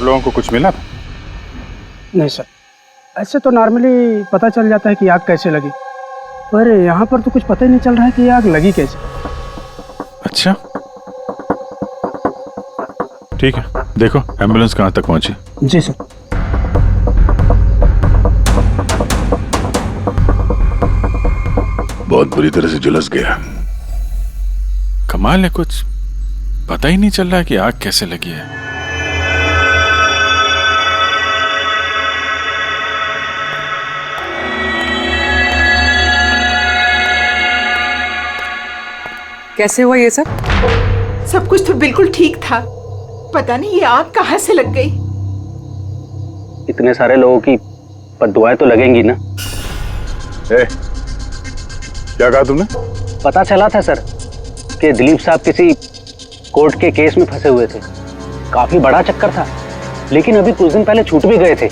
लोगों को कुछ मिला? नहीं सर, ऐसे तो नॉर्मली पता चल जाता है कि आग कैसे लगी, पर यहाँ पर तो कुछ पता ही नहीं चल रहा है कि आग लगी कैसे। अच्छा ठीक है, देखो एम्बुलेंस कहाँ तक पहुंची। जी सर। बहुत बुरी तरह से झुलस गया। कमाल है, कुछ पता ही नहीं चल रहा है कि आग कैसे लगी है। कैसे हुआ ये सब? सब कुछ तो बिल्कुल ठीक था, पता नहीं ये आग कहाँ से लग गई। इतने सारे लोगों की बद्दुआएं तो लगेंगी ना। क्या कहा तुमने? पता चला था सर कि दिलीप साहब किसी कोर्ट के केस में फंसे हुए थे। काफी बड़ा चक्कर था, लेकिन अभी कुछ दिन पहले छूट भी गए थे।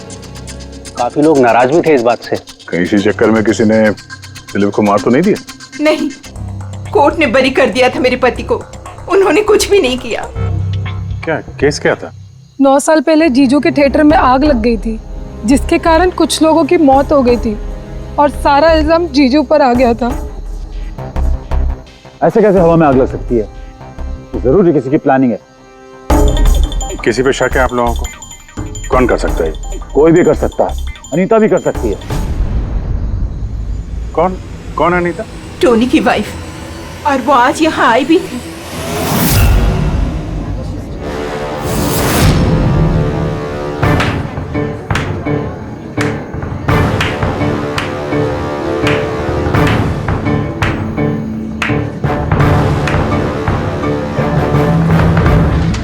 काफी लोग नाराज भी थे इस बात से। कहीं इसी चक्कर में किसी ने दिलीप को मार तो नहीं दिया? नहीं, कोर्ट ने बरी कर दिया था मेरे पति को, उन्होंने कुछ भी नहीं किया। क्या केस क्या था? 9 साल पहले जीजू के थिएटर में आग लग गई थी, जिसके कारण कुछ लोगों की मौत हो गई थी और सारा इल्जाम जीजू पर आ गया था। ऐसे कैसे हवा में आग लग सकती है? जरूर किसी की प्लानिंग है। किसी पे शक है आप लोगों को? कौन कर सकता है? कोई भी कर सकता है, अनीता भी कर सकती है। कौन कौन अनीता? टोनी की वाइफ, और वो आज यहाँ आई भी थी।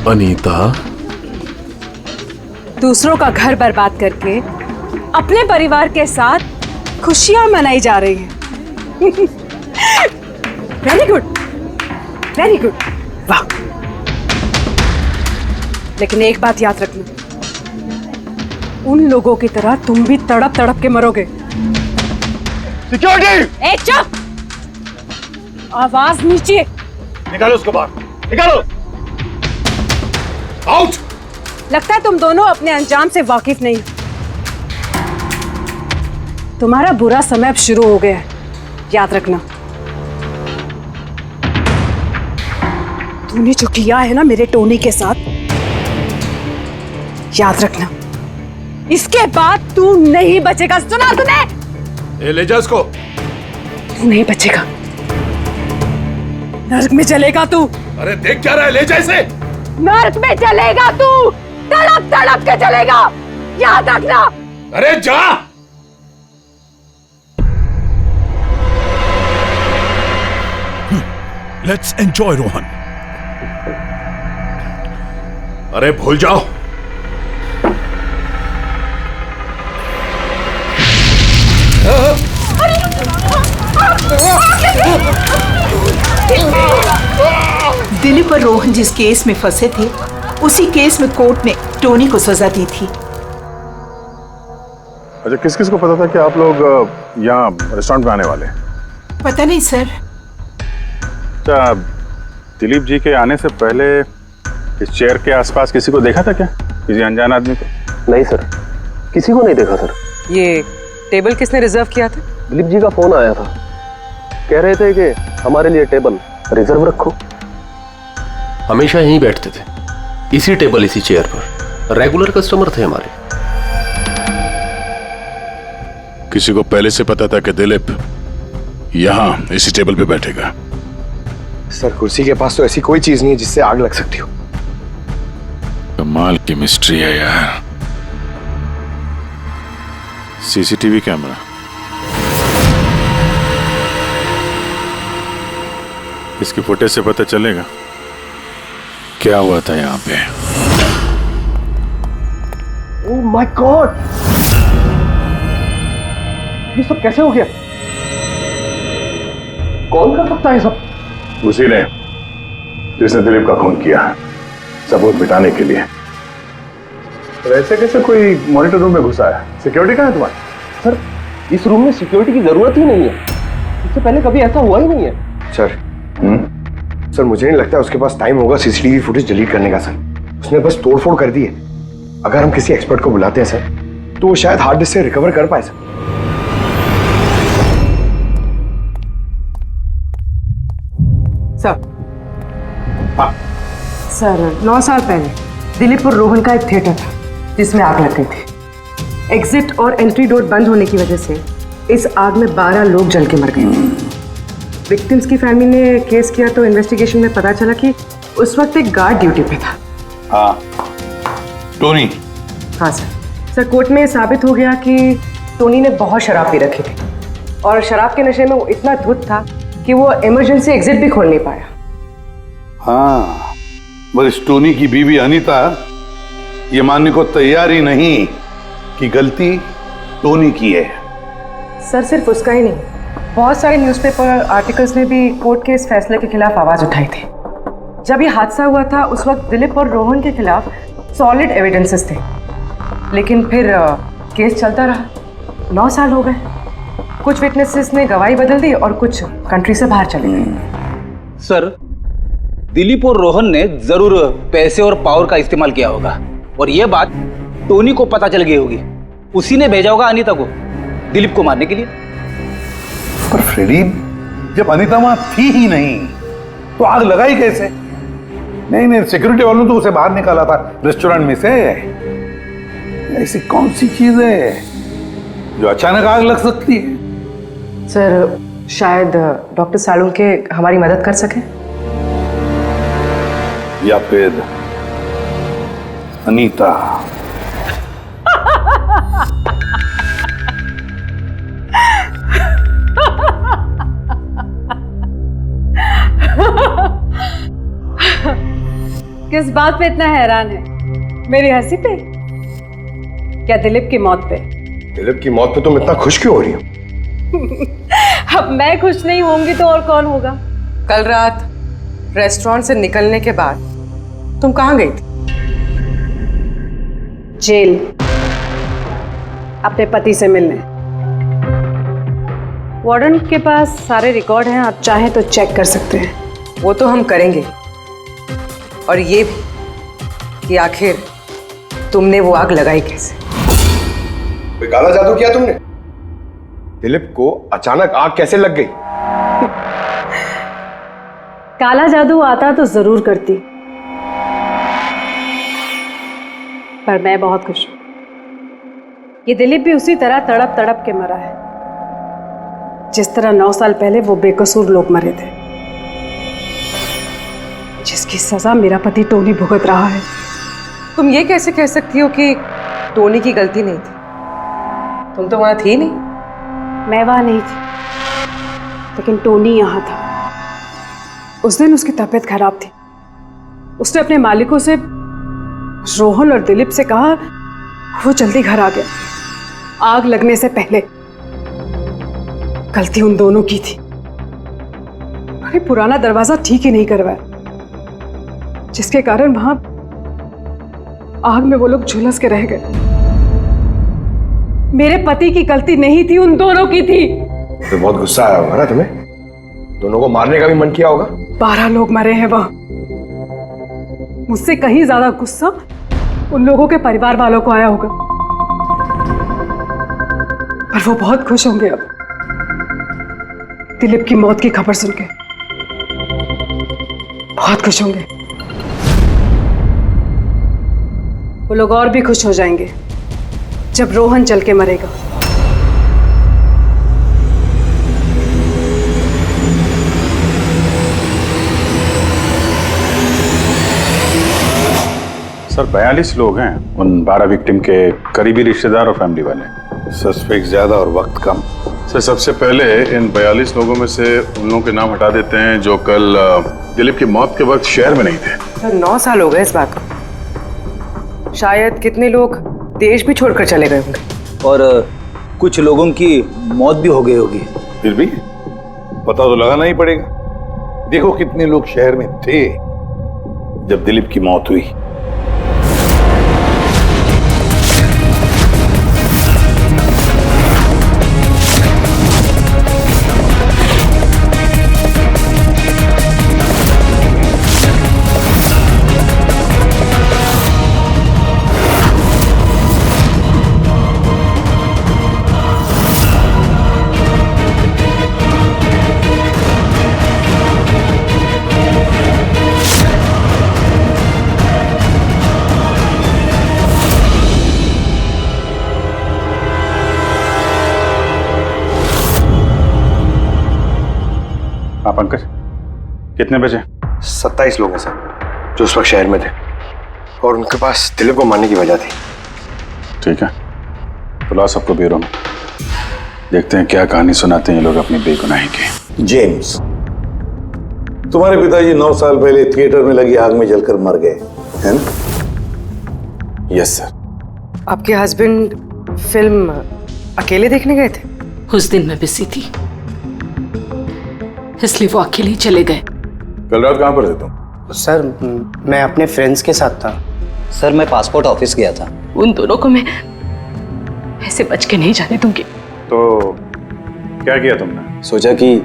अनीता, दूसरों का घर बर्बाद करके अपने परिवार के साथ खुशियां मनाई जा रही हैं। वेरी गुड, वेरी गुड, वाह। लेकिन एक बात याद रखना, उन लोगों की तरह तुम भी तड़प तड़प के मरोगे। सिक्योरिटी! ए चुप! आवाज नीचे। निकालो उसको बाहर, निकालो। आउट! लगता है तुम दोनों अपने अंजाम से वाकिफ नहीं। तुम्हारा बुरा समय अब शुरू हो गया है, याद रखना। तूने जो किया है ना मेरे टोनी के साथ, याद रखना, इसके बाद तू नहीं बचेगा। सुना तूने? ले जा इसको। तू नहीं बचेगा, नर्क में चलेगा तू। अरे देख क्या रहा है, ले जा इसे। नर्क में चलेगा तू, तड़प तड़प के चलेगा, याद रखना। अरे जा। Let's enjoy Rohan. अरे भूल जाओ। दिलीप और रोहन जिस केस में फंसे थे, उसी केस में कोर्ट ने टोनी को सजा दी थी। अच्छा, किस किस को पता था कि आप लोग यहाँ रेस्टोरेंट में आने वाले हैं? पता नहीं सर। अच्छा, दिलीप जी के आने से पहले इस चेयर के आसपास किसी को देखा था क्या? किसी अनजान आदमी को? नहीं सर, किसी को नहीं देखा सर। ये टेबल किसने रिजर्व किया था? दिलीप जी का फोन आया था, कह रहे थे कि हमारे लिए टेबल रिजर्व रखो। हमेशा यहीं बैठते थे, इसी टेबल इसी चेयर पर, रेगुलर कस्टमर थे हमारे। किसी को पहले से पता था कि दिलीप यहाँ इसी टेबल पे बैठेगा? सर, कुर्सी के पास तो ऐसी कोई चीज नहीं है जिससे आग लग सकती हो। कमाल की मिस्ट्री है यार। सीसीटीवी कैमरा, इसकी फुटेज से पता चलेगा क्या हुआ था यहाँ पे। ओह माय गॉड, ये सब कैसे हो गया? कौन कर सकता है ये सब? उसी ने जिसने दिलीप का खून किया, सबूत मिटाने के लिए। तो ऐसे कैसे कोई मॉनिटर रूम में घुसा है? सिक्योरिटी कहाँ है तुम्हारी? सर, इस रूम में सिक्योरिटी की जरूरत ही नहीं है, इससे पहले कभी ऐसा हुआ ही नहीं है। सर, सर मुझे नहीं लगता उसके पास टाइम होगा सीसीटीवी फुटेज डिलीट करने का। सर, उसने बस तोड़फोड़ कर दी है। अगर हम किसी एक्सपर्ट को बुलाते हैं सर तो वो शायद हार्ड डिस्क से रिकवर कर पाए सर। सर 9 साल पहले दिलीप और रोहन का एक थिएटर था जिसमें आग लग गई थी। एग्जिट और एंट्री डोर बंद होने की वजह से इस आग में 12 लोग जल के मर गए। विक्टिम्स की फैमिली ने केस किया तो इन्वेस्टिगेशन में पता चला कि उस वक्त एक गार्ड ड्यूटी पे था। हाँ, टोनी। हाँ सर कोर्ट में साबित हो गया कि टोनी ने बहुत शराब पी रखी थी और शराब के नशे में वो इतना धुत था कि वो इमरजेंसी एग्जिट भी खोल नहीं पाया। हाँ, बस टोनी की बीवी अनीता ये मानने को तैयार ही नहीं कि गलती टोनी की है। सर सिर्फ उसका ही नहीं, बहुत सारे न्यूज़पेपर आर्टिकल्स ने भी कोर्ट के इस फैसले के खिलाफ आवाज उठाई थी। जब ये हादसा हुआ था उस वक्त दिलीप और रोहन के खिलाफ सॉलिड एविडेंसेस थे, लेकिन फिर केस चलता रहा। 9 साल हो गए। कुछ विटनेसेस ने गवाही बदल दी और कुछ कंट्री से बाहर चले गए। सर, दिलीप और रोहन ने जरूर पैसे और पावर का इस्तेमाल किया होगा और यह बात टोनी को पता चल गई होगी। उसी ने भेजा होगा अनीता को दिलीप को मारने के लिए। पर फ्रेडी, जब अनीता वहां थी ही नहीं तो आग लगाई कैसे? नहीं, सिक्योरिटी वालों ने तो उसे बाहर निकाला था रेस्टोरेंट में से। ऐसी कौन सी चीज है जो अचानक आग लग सकती है? सर शायद डॉक्टर सालुंके हमारी मदद कर सके, या फिर अनीता। किस बात पे इतना हैरान है? मेरी हंसी पे क्या दिलीप की मौत पे? दिलीप की मौत पे तुम इतना खुश क्यों हो रही हो? अब मैं खुश नहीं होंगी तो और कौन होगा? कल रात रेस्टोरेंट से निकलने के बाद तुम कहाँ गई थी? जेल, अपने पति से मिलने। वार्डन के पास सारे रिकॉर्ड हैं, आप चाहें तो चेक कर सकते हैं। वो तो हम करेंगे, और ये भी कि आखिर तुमने वो आग लगाई कैसे? कोई काला जादू किया तुमने? दिलीप को अचानक आग कैसे लग गई? काला जादू आता तो जरूर करती, पर मैं बहुत खुश हूं। ये दिलीप भी उसी तरह तड़प तड़प के मरा है जिस तरह 9 साल पहले वो बेकसूर लोग मरे थे, जिसकी सजा मेरा पति टोनी भुगत रहा है। तुम ये कैसे कह सकती हो कि टोनी की गलती नहीं थी? तुम तो वहां थी नहीं। मैं वहां नहीं थी, लेकिन टोनी यहाँ था। उस दिन उसकी तबीयत खराब थी। उसने अपने मालिकों से, रोहन और दिलीप से कहा वो जल्दी घर आ गया आग लगने से पहले। गलती उन दोनों की थी। अरे पुराना दरवाजा ठीक ही नहीं करवाया, जिसके कारण वहां आग में वो लोग झुलस के रह गए। मेरे पति की गलती नहीं थी, उन दोनों की थी। तो बहुत गुस्सा आया होगा ना तुम्हें? दोनों को मारने का भी मन किया होगा? 12 लोग मरे हैं वहां। मुझसे कहीं ज्यादा गुस्सा उन लोगों के परिवार वालों को आया होगा, पर वो बहुत खुश होंगे अब दिलीप की मौत की खबर सुनके। बहुत खुश होंगे। वो लोग और भी खुश हो जाएंगे जब रोहन चल के मरेगा। सर 42 लोग हैं, उन 12 विक्टिम के करीबी रिश्तेदार और फैमिली वाले। सस्पेक्ट ज्यादा और वक्त कम। सर सबसे पहले इन 42 लोगों में से उन लोगों के नाम हटा देते हैं जो कल दिलीप की मौत के वक्त शहर में नहीं थे। सर 9 साल हो गए इस बात को। शायद कितने लोग देश भी छोड़कर चले गए होंगे, और कुछ लोगों की मौत भी हो गई होगी। फिर भी पता तो लगाना ही पड़ेगा। देखो कितने लोग शहर में थे जब दिलीप की मौत हुई। हाँ पंकज, कितने बजे? 27 लोग हैं सर जो उस वक्त शहर में थे और उनके पास दिलीप को मारने की वजह थी। ठीक है, बुलाओ सबको ब्यूरो में, देखते हैं क्या कहानी सुनाते हैं ये लोग अपनी बेगुनाही की। जेम्स, तुम्हारे पिताजी 9 साल पहले थिएटर में लगी आग में जलकर मर गए, है ना? Yes sir. आपके हस्बैंड फिल्म अकेले देखने गए थे? उस दिन मैं बिजी थी, इसलिए वो अकेले ही चले गए। कल रात कहाँ पर थे तुम? सर मैं अपने फ्रेंड्स के साथ था। सर मैं पासपोर्ट ऑफिस गया था। उन दोनों को मैं ऐसे बच के नहीं जाने दूंगी। तो क्या किया तुमने? सोचा कि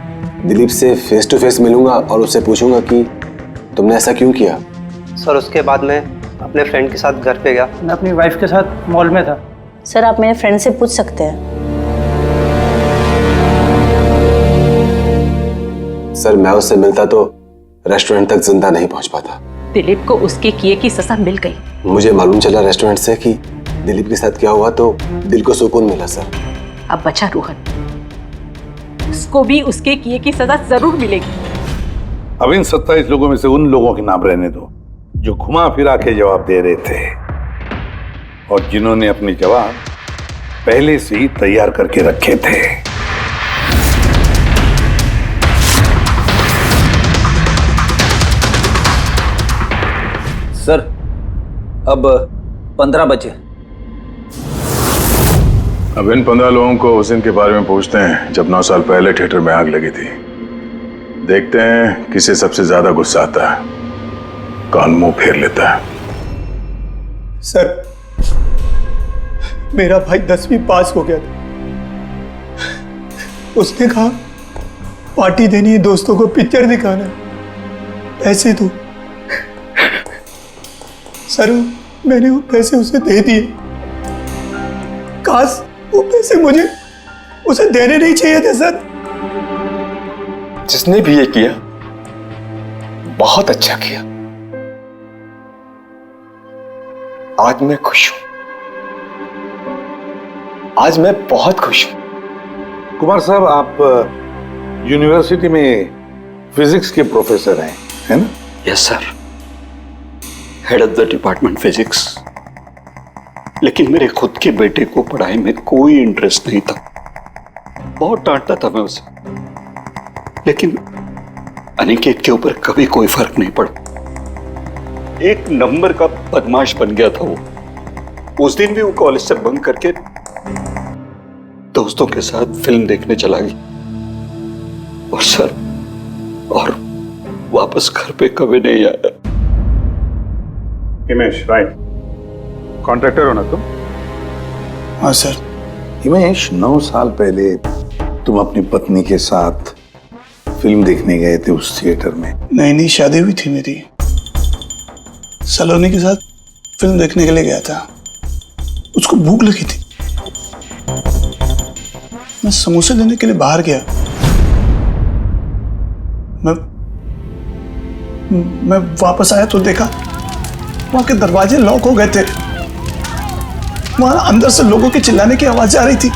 दिलीप से फेस टू फेस मिलूंगा और उससे पूछूंगा कि तुमने ऐसा क्यों किया। सर उसके बाद मैं अपने फ्रेंड के साथ घर पे गया। मैं अपनी वाइफ के साथ मॉल में था। सर आप मेरे फ्रेंड से पूछ सकते हैं। सर मैं उससे मिलता तो रेस्टोरेंट तक जिंदा नहीं पहुंच पाता। दिलीप को उसके किए की सजा मिल गई। मुझे मालूम चला रेस्टोरेंट से कि दिलीप के साथ क्या हुआ तो दिल को सुकून मिला सर। अब बचा रोहन, उसको भी उसके किए की सजा जरूर मिलेगी। अब इन 27 लोगों में से उन लोगों के नाम रहने दो जो घुमा फिरा के जवाब दे रहे थे और जिन्होंने अपने जवाब पहले से ही तैयार करके रखे थे। सर अब 15 बजे। अब इन 15 लोगों को उस दिन के बारे में पूछते हैं जब 9 साल पहले थिएटर में आग लगी थी। देखते हैं किसे सबसे ज्यादा गुस्सा आता है, कौन मुंह फेर लेता है। सर मेरा भाई 10वीं पास हो गया था। उसने कहा पार्टी देनी है, दोस्तों को पिक्चर दिखाना है, पैसे दो। सर मैंने वो पैसे उसे दे दिए। काश वो पैसे मुझे उसे देने नहीं चाहिए थे सर। जिसने भी ये किया बहुत अच्छा किया। आज मैं खुश हूं, आज मैं बहुत खुश हूं। कुमार साहब आप यूनिवर्सिटी में फिजिक्स के प्रोफेसर हैं, है ना? Yes sir, head of the department physics. लेकिन मेरे खुद के बेटे को पढ़ाई में कोई इंटरेस्ट नहीं था। बहुत डांटता था मैं उसे, लेकिन अनिकेत के ऊपर कभी कोई फर्क नहीं पड़ा। एक नंबर का बदमाश बन गया था वो। उस दिन भी वो कॉलेज से बंक करके दोस्तों के साथ फिल्म देखने चला गया और सर और वापस घर पे कभी नहीं आया। हिमेश, राइट, कॉन्ट्रैक्टर हो ना तुम? हाँ सर। हिमेश, 9 साल पहले तुम अपनी पत्नी के साथ फिल्म देखने गए थे उस थिएटर में। नई नई शादी हुई थी मेरी। सलोनी के साथ फिल्म देखने के लिए गया था। उसको भूख लगी थी। मैं समोसे लेने के लिए बाहर गया। मैं वापस आया तो देखा वहां के दरवाजे लॉक हो गए थे। वहां अंदर से लोगों के चिल्लाने की आवाज आ रही थी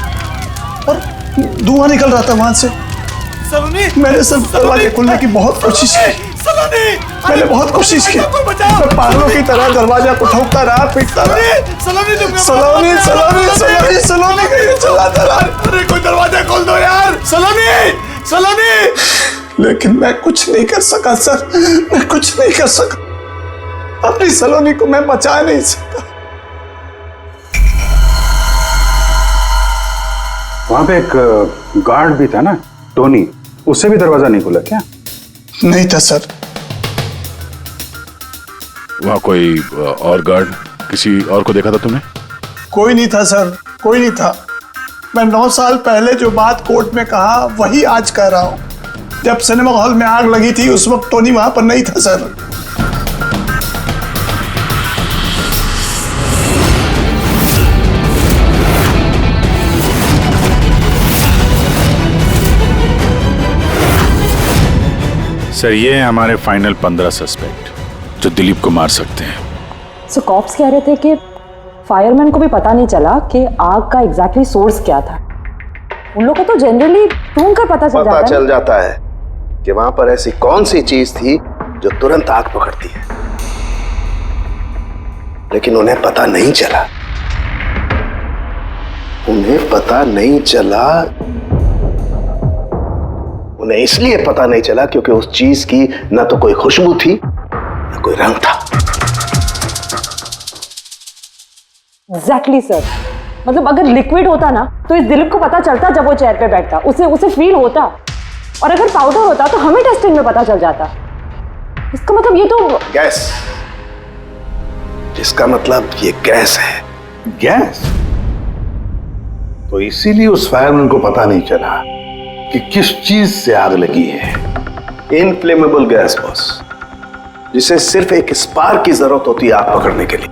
और धुआं निकल रहा था वहां से। मैंने सब दरवाजे खोलने की बहुत कोशिश की। मैंने बहुत कोशिश की। मैं पागलों की तरह दरवाजा को ठोकता रहा, पीटता रहा। सलोनी चिल्लाता रहा, अरे कोई दरवाजा खोल दो यार, सलोनी। लेकिन मैं कुछ नहीं कर सका सर, मैं कुछ नहीं कर सका। अपनी सलोनी को मैं बचा नहीं सका। वहां पे एक गार्ड भी था ना, टोनी, उससे भी दरवाजा नहीं खुला क्या? नहीं था सर। वहां कोई और गार्ड, किसी और को देखा था तुमने? कोई नहीं था सर, कोई नहीं था। मैं 9 साल पहले जो बात कोर्ट में कहा वही आज कह रहा हूं। जब सिनेमा हॉल में आग लगी थी उस वक्त टोनी वहां पर नहीं था सर। सर ये है हमारे फाइनल 15 सस्पेक्ट जो दिलीप को मार सकते हैं। सो कॉप्स कह रहे थे कि फायरमैन को भी पता नहीं चला कि आग का एग्जैक्टली सोर्स क्या था। उन लोगों को तो जनरली ढूंढ कर पता चल जाता है कि वहां पर ऐसी कौन सी चीज थी जो तुरंत आग पकड़ती है, लेकिन उन्हें पता नहीं चला। उन्हें पता नहीं चला। उन्हें इसलिए पता नहीं चला क्योंकि उस चीज की न तो कोई खुशबू थी न कोई रंग था। Exactly sir. मतलब अगर लिक्विड होता ना तो इस दिलीप को पता चलता जब वो चेयर पे बैठता, उसे फील होता। और अगर पाउडर होता तो हमें टेस्टिंग में पता चल जाता। इसका मतलब ये तो गैस, जिसका मतलब ये गैस है। गैस? तो इसीलिए उस फायरमैन को पता नहीं चला कि किस चीज से आग लगी है। इनफ्लेमेबल गैस बॉस, जिसे सिर्फ एक स्पार्क की जरूरत होती है आग पकड़ने के लिए।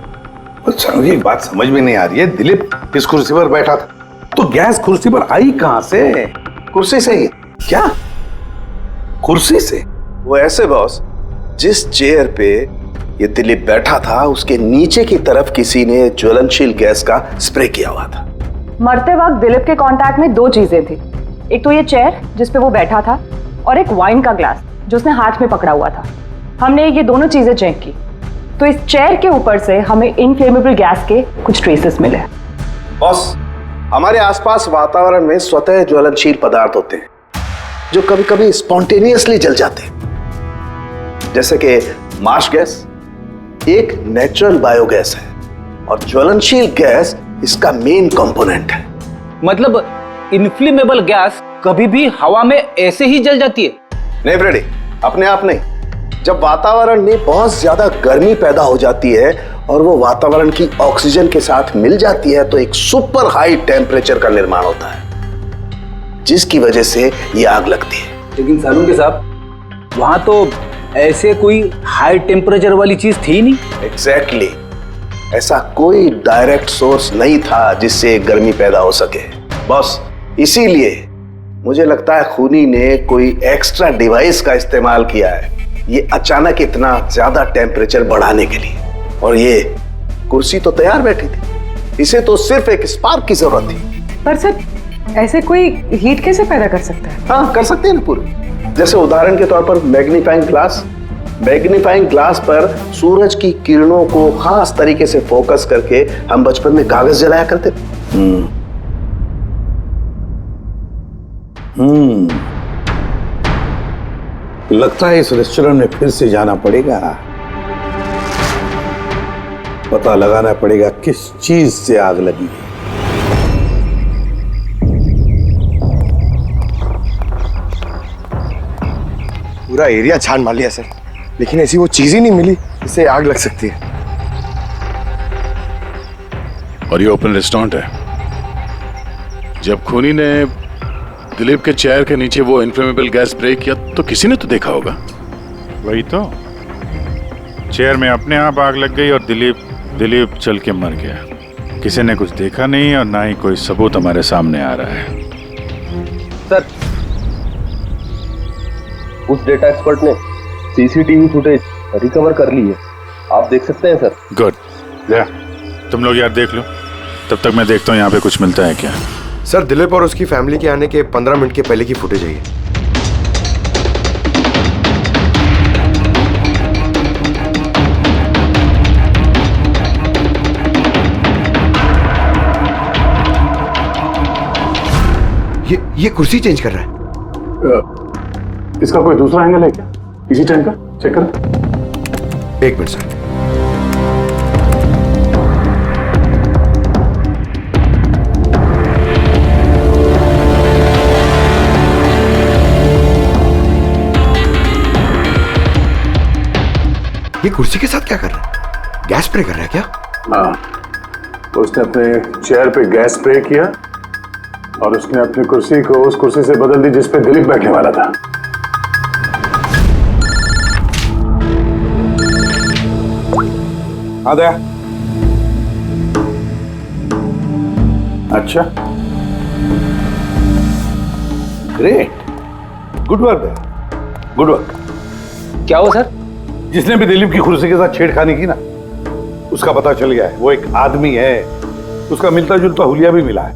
अच्छा, मुझे एक बात समझ में नहीं आ रही है। दिलीप इस कुर्सी पर बैठा था तो गैस कुर्सी पर आई कहां से? कुर्सी से ही। क्या? कुर्सी से? वो ऐसे बॉस, जिस चेयर पे ये दिलीप बैठा था उसके नीचे की तरफ किसी ने ज्वलनशील गैस का स्प्रे किया हुआ था। मरते वक्त दिलीप के कांटेक्ट में दो चीजें थी। एक तो ये चेयर जिस पे वो बैठा था और एक वाइन का ग्लास जो उसने हाथ में पकड़ा हुआ था। हमने ये दोनों चीजें चेक की तो इस चेयर के ऊपर से हमें इनफ्लेमेबल गैस के कुछ ट्रेसेस मिले। बॉस, हमारे आसपास वातावरण में स्वतः ज्वलनशील पदार्थ होते हैं जो कभी कभी स्पॉन्टेनियसली जल जाते हैं, जैसे कि मार्श गैस एक नेचुरल बायोगैस है और ज्वलनशील गैस इसका मेन कंपोनेंट है। मतलब इनफ्लेमेबल गैस कभी भी हवा में ऐसे ही जल जाती है? नहीं फ्रेडी, अपने आप नहीं। जब वातावरण में बहुत ज्यादा गर्मी पैदा हो जाती है और वो वातावरण की ऑक्सीजन के साथ मिल जाती है तो एक सुपर हाई टेम्परेचर का निर्माण होता है, जिसकी वजह से ये आग लगती है। लेकिन सालून साहब, वहां तो ऐसे कोई हाई टेम्परेचर वाली चीज थी नहीं। एग्जैक्टली, ऐसा कोई डायरेक्ट सोर्स नहीं था जिससे गर्मी पैदा हो सके बॉस। इसीलिए मुझे लगता है खूनी ने कोई एक्स्ट्रा डिवाइस का इस्तेमाल किया है ये अचानक इतना ज्यादा टेम्परेचर बढ़ाने के लिए। और ये कुर्सी तो तैयार बैठी थी, इसे तो सिर्फ एक स्पार्क की जरूरत थी। पर सर, ऐसे कोई हीट कैसे पैदा कर सकता है? हाँ, कर सकते हैं ना पूरी। जैसे उदाहरण के तौर पर मैग्नीफाइंग ग्लास। मैग्नीफाइंग ग्लास पर सूरज की किरणों को खास तरीके से फोकस करके हम बचपन में कागज जलाया करते थे। लगता है इस रेस्टोरेंट में फिर से जाना पड़ेगा। पता लगाना पड़ेगा किस चीज से आग लगी है। पूरा एरिया छान मार लिया सर, लेकिन ऐसी वो चीज ही नहीं मिली जिससे आग लग सकती है। और ये ओपन रेस्टोरेंट है। जब खूनी ने दिलीप के चेयर के नीचे वो इनफ्लेमेबल गैस स्प्रे किया तो किसी ने तो देखा होगा। वही तो, चेयर में अपने आप आग लग गई और दिलीप चल के मर गया। किसी ने कुछ देखा नहीं और ना ही कोई सबूत हमारे सामने आ रहा है। सर, उस डेटा एक्सपर्ट ने सीसीटीवी फुटेज रिकवर कर ली है, आप देख सकते हैं सर। गुड, तुम लोग यार देख लो, तब तक मैं देखता हूँ यहाँ पे कुछ मिलता है क्या। सर, दिलीप और उसकी फैमिली के आने के 15 मिनट के पहले की फुटेज है ये। ये कुर्सी चेंज कर रहा है। इसका कोई दूसरा एंगल है क्या इसी टाइम का? चेक करो। एक मिनट सर। ये कुर्सी के साथ क्या कर रहा है? गैस स्प्रे कर रहा है क्या? हाँ, उसने अपने चेयर पे गैस स्प्रे किया और उसने अपनी कुर्सी को उस कुर्सी से बदल दी जिस पे दिलीप बैठने वाला था। आ गया। अच्छा, great, good work, good work. क्या हुआ सर? जिसने भी दिलीप की कुर्सी के साथ छेड़खानी की ना, उसका पता चल गया है। वो एक आदमी है, उसका मिलता जुलता हुलिया भी मिला है।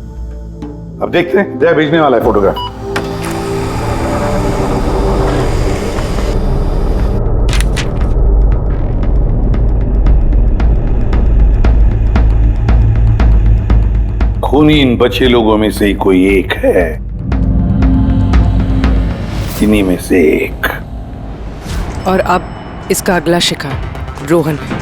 अब देखते हैं, जय भेजने वाला है फोटोग्राफ। खूनी इन बचे लोगों में से ही कोई एक है, इन्हीं में से एक। और अब इसका अगला शिकार रोहन है।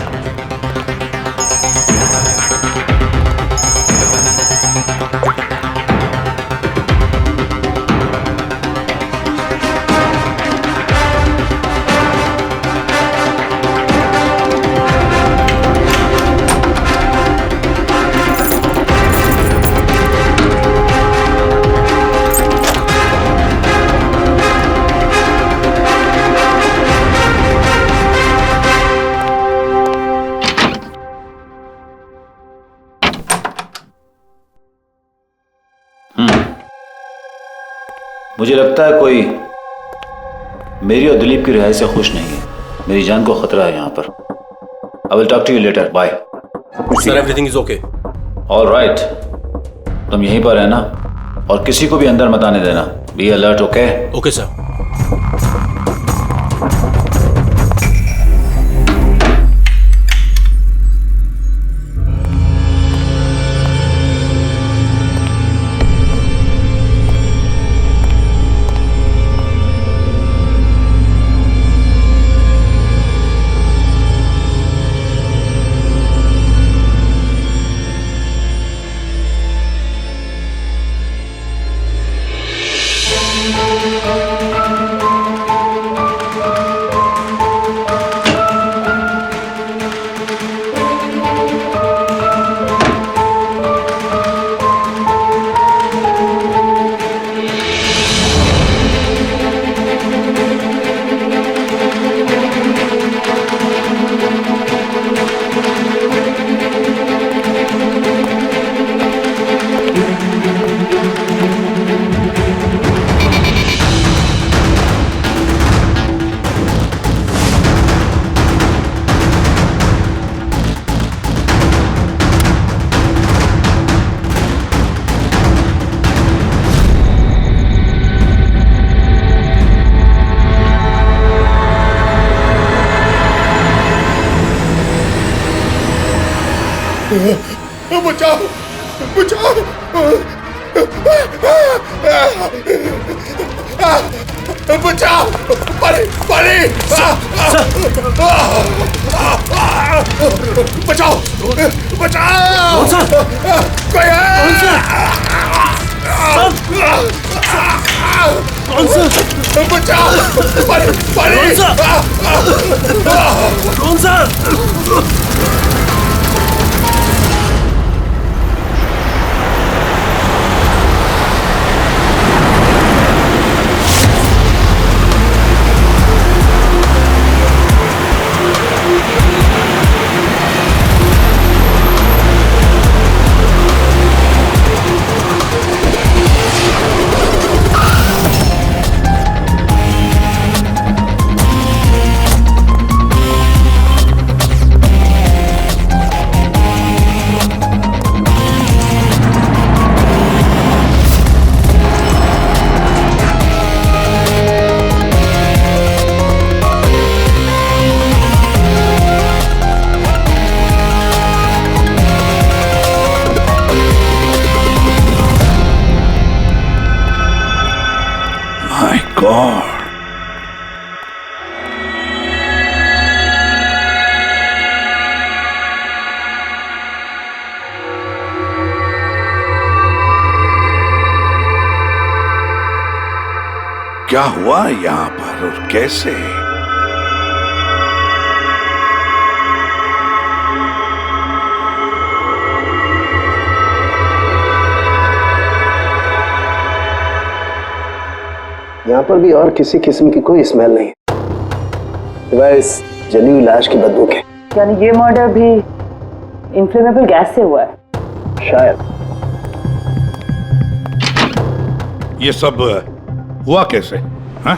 मुझे लगता है कोई मेरी और दिलीप की रिहाई से खुश नहीं है। मेरी जान को खतरा है यहाँ पर। I will talk to you later, bye. Sir everything is okay. All right, तुम यहीं पर रहना और किसी को भी अंदर मत आने देना। Be alert, okay? Okay sir. बचाओ बचाओ, बचाओ, पानी पानी, बचाओ बचाओ, कोई है? बचाओ, पानी पानी, कौन सा? क्या हुआ यहाँ पर और कैसे? यहाँ पर भी और किसी किस्म की कोई स्मेल नहीं, सिवाय इस जली हुई लाश की बदबू के। यानी ये मर्डर भी इन्फ्लेमेबल गैस से हुआ है? शायद। ये सब हुआ कैसे? हाँ?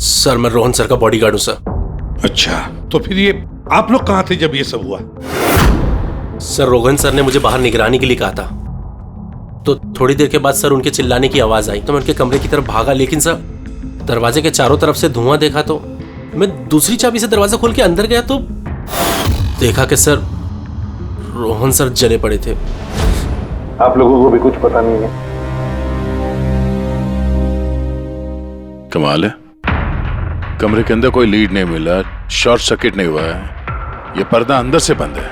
सर मैं रोहन सर का बॉडीगार्ड हूं सर। अच्छा, तो फिर ये आप लोग कहां थे जब ये सब हुआ? सर रोहन सर ने मुझे बाहर निगरानी के लिए कहा था, तो थोड़ी देर के बाद सर उनके चिल्लाने की आवाज आई तो मैं उनके कमरे की तरफ भागा, लेकिन सर दरवाजे के चारों तरफ से धुआं देखा तो मैं दूसरी चाबी से दरवाजा खोल के अंदर गया तो देखा कि सर रोहन सर जले पड़े थे। आप लोगों को भी कुछ पता नहीं है। कमाल है, कमरे के अंदर कोई लीड नहीं मिला, शॉर्ट सर्किट नहीं हुआ है, ये पर्दा अंदर से बंद है,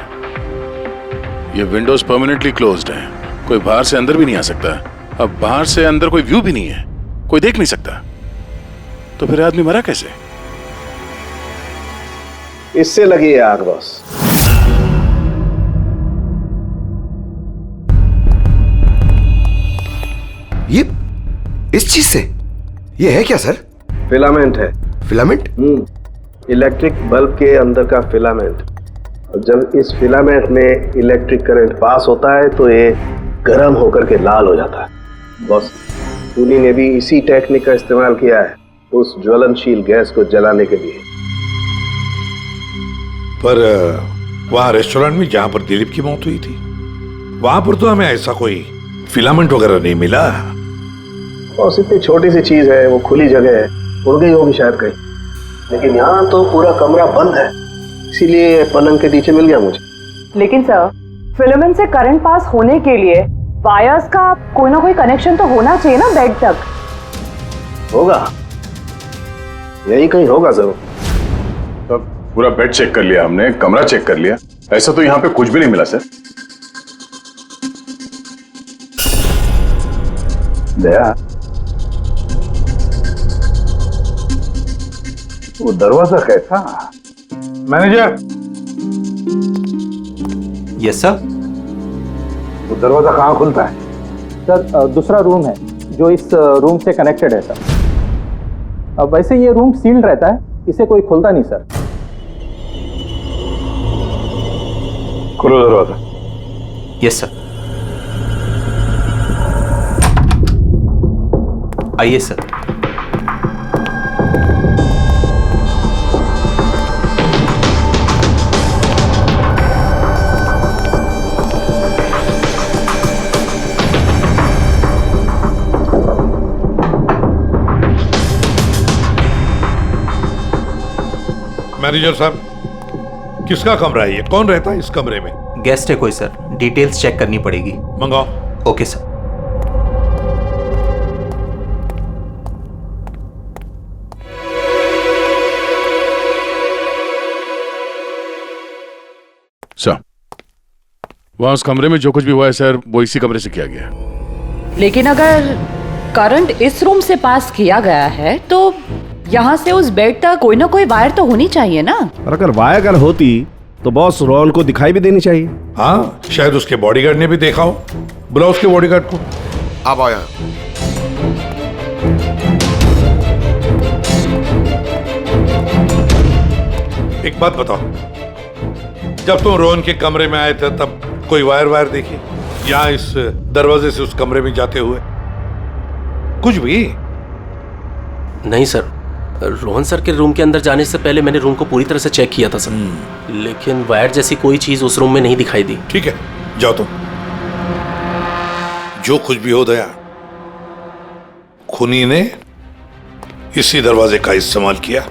ये विंडोज परमानेंटली क्लोज्ड है, कोई बाहर से अंदर भी नहीं आ सकता। अब बाहर से अंदर कोई व्यू भी नहीं है, कोई देख नहीं सकता, तो फिर आदमी मरा कैसे? इससे लगी है आग बॉस। ये इस चीज से ये है क्या सर? फिलामेंट है। फिलामेंट? इलेक्ट्रिक बल्ब के अंदर का फिलामेंट। और जब इस फिलामेंट में इलेक्ट्रिक करंट पास होता है तो ये गर्म होकर के लाल हो जाता है। बॉस, खूनी ने भी इसी टेक्निक का इस्तेमाल किया है उस ज्वलनशील गैस को जलाने के लिए। पर वहां रेस्टोरेंट में जहां पर दिलीप की मौत हुई थी, वहां पर तो हमें ऐसा कोई फिलामेंट वगैरह नहीं मिला। और इतनी छोटी सी चीज है, वो खुली जगह है, उड़ गई होगी शायद कहीं, लेकिन यहाँ तो पूरा कमरा बंद है, इसीलिए पलंग के नीचे मिल गया मुझे। लेकिन सर, फिलामेंट से करंट पास होने के लिए वायर्स का कोई ना कोई कनेक्शन तो होना चाहिए ना बेड तक। होगा, यही कहीं होगा जरूर। तो पूरा बेड चेक कर लिया हमने, कमरा चेक कर लिया, ऐसा तो यहाँ पे कुछ भी नहीं मिला सर। दया, वो दरवाजा कैसा? मैनेजर। Yes sir. वो दरवाजा कहाँ खुलता है? सर दूसरा रूम है जो इस रूम से कनेक्टेड है सर। अब वैसे ये रूम सील्ड रहता है, इसे कोई खोलता नहीं सर। खोलो दरवाजा। Yes sir. आइए सर। मैनेजर साहब, किसका कमरा है ये? कौन रहता है इस कमरे में? गेस्ट है कोई सर, डिटेल्स चेक करनी पड़ेगी। मंगाओ। Okay sir. सर, वहां उस कमरे में जो कुछ भी हुआ है सर, वो इसी कमरे से किया गया। लेकिन अगर करंट इस रूम से पास किया गया है तो यहाँ से उस बेड तक कोई ना कोई वायर तो होनी चाहिए ना। और अगर वायर अगर होती तो बॉस रोहन को दिखाई भी देनी चाहिए। हाँ, शायद उसके बॉडीगार्ड ने भी देखा हो। बुलाओ उसके बॉडीगार्ड को। आप आया। एक बात बताओ, जब तुम रोहन के कमरे में आए थे तब कोई वायर देखी या इस दरवाजे से उस कमरे में जाते हुए कुछ भी? नहीं सर, रोहन सर के रूम के अंदर जाने से पहले मैंने रूम को पूरी तरह से चेक किया था सर, लेकिन वायर जैसी कोई चीज उस रूम में नहीं दिखाई दी। ठीक है, जाओ तुम। जो कुछ भी हो दया, खूनी ने इसी दरवाजे का इस्तेमाल किया।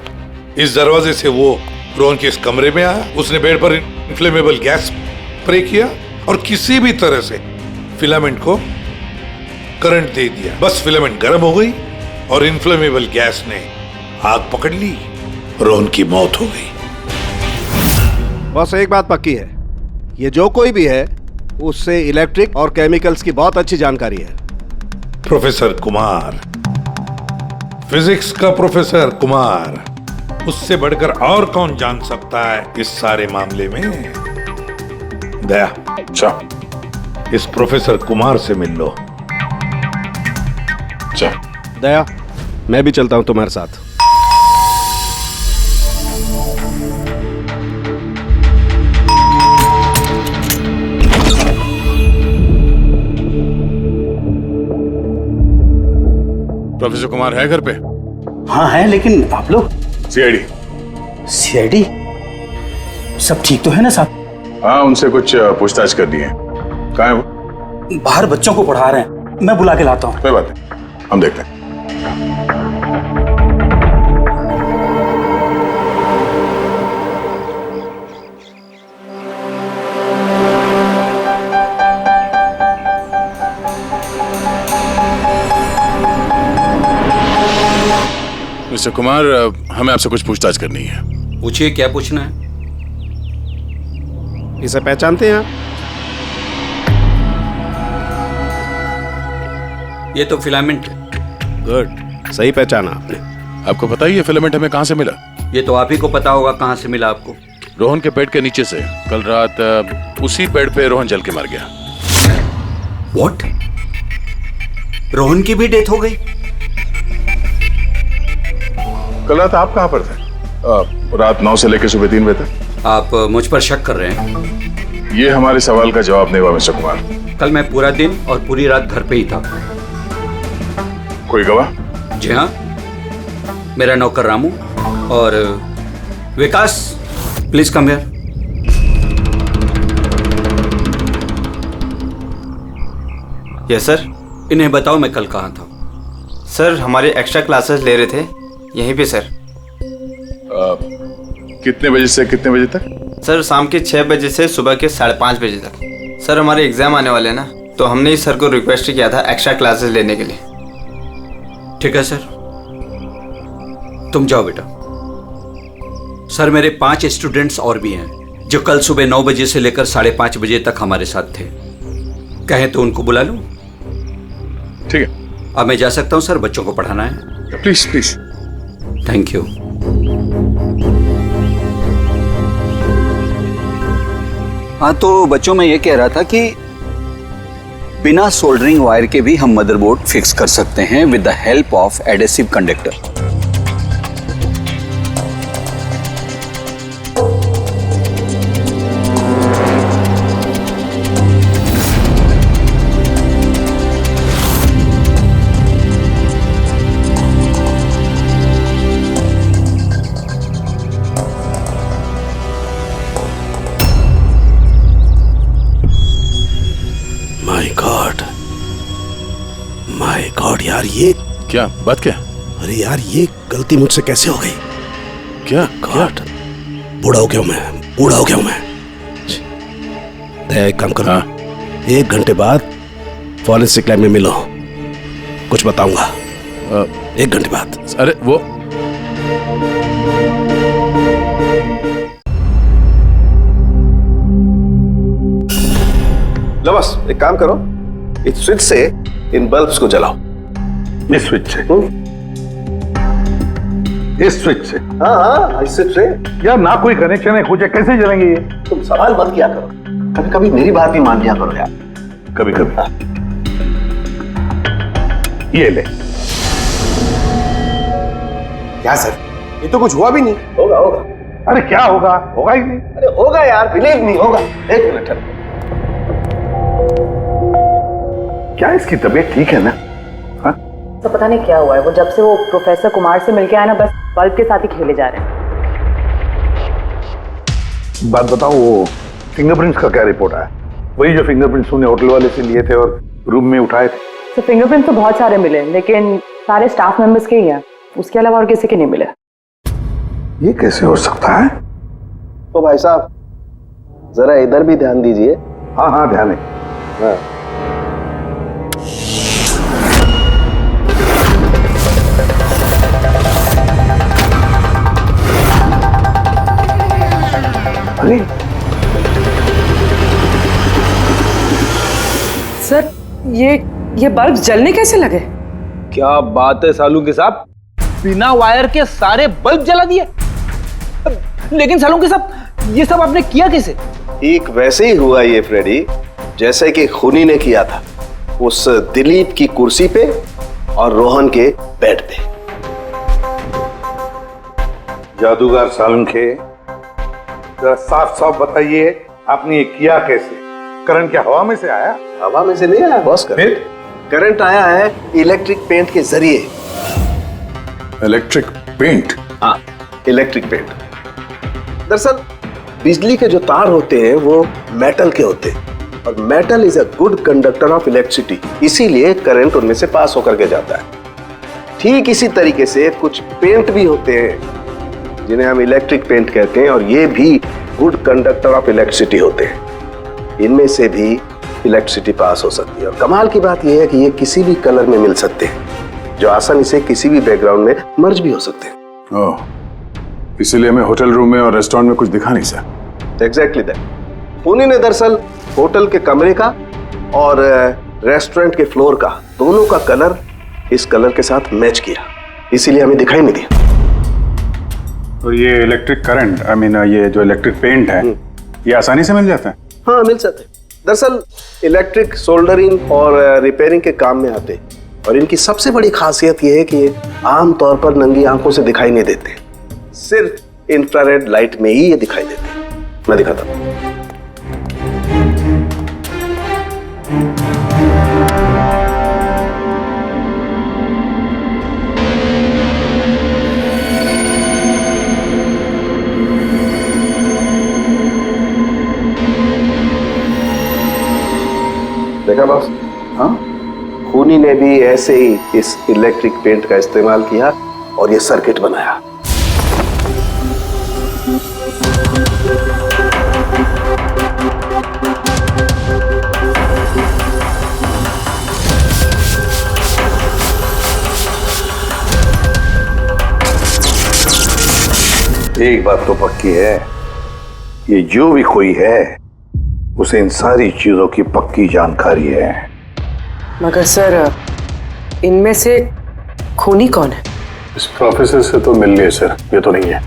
इस दरवाजे से वो रोहन के इस कमरे में आया, उसने बेड पर इन्फ्लेमेबल गैस स्प्रे किया और किसी भी तरह से फिलामेंट को करंट दे दिया। बस फिलामेंट गर्म हो गई और इन्फ्लेमेबल गैस ने आग पकड़ ली, रोहन की मौत हो गई। बस एक बात पक्की है, ये जो कोई भी है उससे इलेक्ट्रिक और केमिकल्स की बहुत अच्छी जानकारी है। प्रोफेसर कुमार, फिजिक्स का प्रोफेसर कुमार, उससे बढ़कर और कौन जान सकता है इस सारे मामले में? दया, अच्छा, इस प्रोफेसर कुमार से मिल लो। अच्छा दया, मैं भी चलता हूं तुम्हारे साथ। प्रोफेसर कुमार है घर पे? हाँ है, लेकिन आप लोग? सीआईडी। सीआईडी? सब ठीक तो है ना साहब? हाँ, उनसे कुछ पूछताछ कर दी है। कहाँ है वो? बाहर बच्चों को पढ़ा रहे हैं, मैं बुला के लाता हूँ। कोई बात नहीं, हम देखते हैं। मिस्टर कुमार, हमें आपसे कुछ पूछताछ करनी है। पूछिए, क्या पूछना है? इसे पहचानते हैं आप? ये तो फिलामेंट है। गुड, सही पहचाना आपने। आपको पता ही है फिलामेंट हमें कहाँ से मिला? ये तो आप ही को पता होगा कहाँ से मिला आपको। रोहन के बेड के नीचे से। कल रात उसी बेड पे रोहन जल के मर गया। व्हाट? रोहन की भी डेथ हो गई? कल रात आप कहाँ पर थे? रात 9 से लेकर सुबह 3 बजे तक। आप मुझ पर शक कर रहे हैं? ये हमारे सवाल का जवाब नहीं हुआ मिस्टर कुमार। कल मैं पूरा दिन और पूरी रात घर पे ही था। कोई गवाह? जी हाँ, मेरा नौकर रामू और Vikas. Please come here. Yes sir. इन्हें बताओ मैं कल कहाँ था। सर हमारे एक्स्ट्रा क्लासेस ले रहे थे यहीं पे सर। कितने बजे से कितने बजे तक? सर शाम के 6 बजे से सुबह के 5:30 बजे तक। सर हमारे एग्जाम आने वाले हैं ना, तो हमने इस सर को रिक्वेस्ट किया था एक्स्ट्रा क्लासेस लेने के लिए। ठीक है सर, तुम जाओ बेटा। सर मेरे 5 स्टूडेंट्स और भी हैं जो कल सुबह 9 बजे से लेकर 5:30 बजे तक हमारे साथ थे। कहें तो उनको बुला लूं? ठीक है, अब मैं जा सकता हूं सर, बच्चों को पढ़ाना है। Please please. Thank you. हाँ, तो बच्चों में ये कह रहा था कि बिना सोल्डरिंग वायर के भी हम मदरबोर्ड फिक्स कर सकते हैं with the help of adhesive conductor. My God यार, ये क्या बात? क्या? अरे यार, ये गलती मुझसे कैसे हो गई? क्या? गॉड, बूढ़ा हो गया हूं मैं, बूढ़ा हो गया हूं मैं। एक काम करो, 1 घंटे बाद फॉरेंसिक लैब में मिलो, कुछ बताऊंगा। 1 घंटे बाद। अरे वो लो बस, एक काम करो, इस स्विच से इन बल्ब्स को जलाओ। इस स्विच से? इस स्विच से? हाँ हाँ, इस स्विच से। यार ना कोई कनेक्शन है, कुछ है, कैसे जलेंगे ये? तुम सवाल मत किया करो, कभी कभी मेरी बात भी मान लिया करो यार। कभी कभी। ये ले। क्या सर, ये तो कुछ हुआ भी नहीं। होगा होगा। अरे क्या होगा? होगा ही नहीं। अरे होगा यार, बिलीव नहीं होगा। 1 मिनट। क्या इसकी तबीयत ठीक है ना? हाँ? तो पता नहीं क्या हुआ है, वो जब से वो प्रोफेसर कुमार से मिलके आया ना, बस बल्ब के साथ ही खेले जा रहे हैं। बात बताओ, वो फिंगरप्रिंट्स का क्या रिपोर्ट आया? वही जो फिंगरप्रिंट्स उन्हें होटल वाले से लिए थे और रूम में उठाए थे। तो फिंगरप्रिंट तो बहुत सारे मिले, लेकिन सारे स्टाफ मेंबर्स के ही हैं, उसके अलावा और किसी के नहीं मिले। ये कैसे हो सकता है? तो भाई साहब जरा इधर भी ध्यान दीजिए। हाँ हाँ, ध्यान है। हाँ। अरे सर, ये बल्ब जलने कैसे लगे? क्या बात है सालुंके साहब, बिना वायर के सारे बल्ब जला दिए। लेकिन सालुंके साहब, ये सब आपने किया कैसे? ठीक वैसे ही हुआ ये फ्रेडी, जैसे कि खूनी ने किया था उस दिलीप की कुर्सी पे और रोहन के बेड पे। जादूगर सालुंखे, जरा साफ साफ बताइए, आपने ये किया कैसे? करंट क्या हवा में से आया? हवा में से नहीं आया बॉस, करंट आया है इलेक्ट्रिक पेंट के जरिए। Electric paint? हाँ, इलेक्ट्रिक पेंट। दरअसल बिजली के जो तार होते हैं वो मेटल के होते हैं, और metal is a good conductor of electricity, इसीलिए करंट उनमें से पास होकर के जाता है। ठीक इसी तरीके से कुछ पेंट भी होते हैं जिन्हें हम इलेक्ट्रिक पेंट कहते हैं, और ये भी गुड कंडक्टर ऑफ इलेक्ट्रिसिटी होते हैं। इनमें से भी इलेक्ट्रिसिटी पास हो सकती है, और कमाल की बात यह है कि ये किसी भी कलर में मिल सकते हैं, जो आसानी से किसी भी बैकग्राउंड में मर्ज भी हो सकते हैं। ओह, इसीलिए हमें होटल रूम में और रेस्टोरेंट में कुछ दिखा नहीं सर। Exactly that. खूनी ने दरअसल होटल के कमरे का और रेस्टोरेंट के फ्लोर का दोनों का कलर इस कलर के साथ मैच किया, इसीलिए हमें दिखाई नहीं दिया। तो ये इलेक्ट्रिक करंट, आई मीन ये जो इलेक्ट्रिक पेंट है, ये आसानी से मिल जाता है? हाँ, मिल जाते हैं। दरअसल इलेक्ट्रिक सोल्डरिंग और रिपेयरिंग के काम में आते हैं, और इनकी सबसे बड़ी खासियत यह है कि ये आमतौर पर नंगी आंखों से दिखाई नहीं देते, सिर्फ इंफ्रारेड लाइट में ही ये दिखाई देते हैं। मैं दिखाता हूँ। देखा बॉस? हाँ, खूनी ने भी ऐसे ही इस इलेक्ट्रिक पेंट का इस्तेमाल किया और ये सर्किट बनाया। एक बात तो पक्की है, ये जो भी कोई है उसे इन सारी चीजों की पक्की जानकारी है। मगर सर, इनमें से खूनी कौन है? इस प्रोफेसर से तो मिल लिए सर, ये तो नहीं है।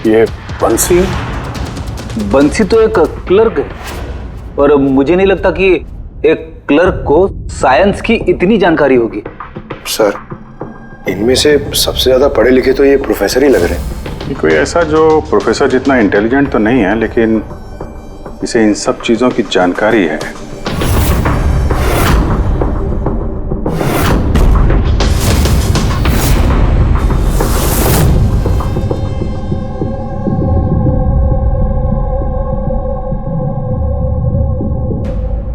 ये बंसी? बंसी तो एक क्लर्क है, और मुझे नहीं लगता कि एक क्लर्क को साइंस की इतनी जानकारी होगी। सर, इनमें से सबसे ज्यादा पढ़े लिखे तो ये प्रोफेसर ही लग रहे हैं। कोई ऐसा जो प्रोफेसर जितना इंटेलिजेंट तो नहीं है, लेकिन इसे इन सब चीजों की जानकारी है।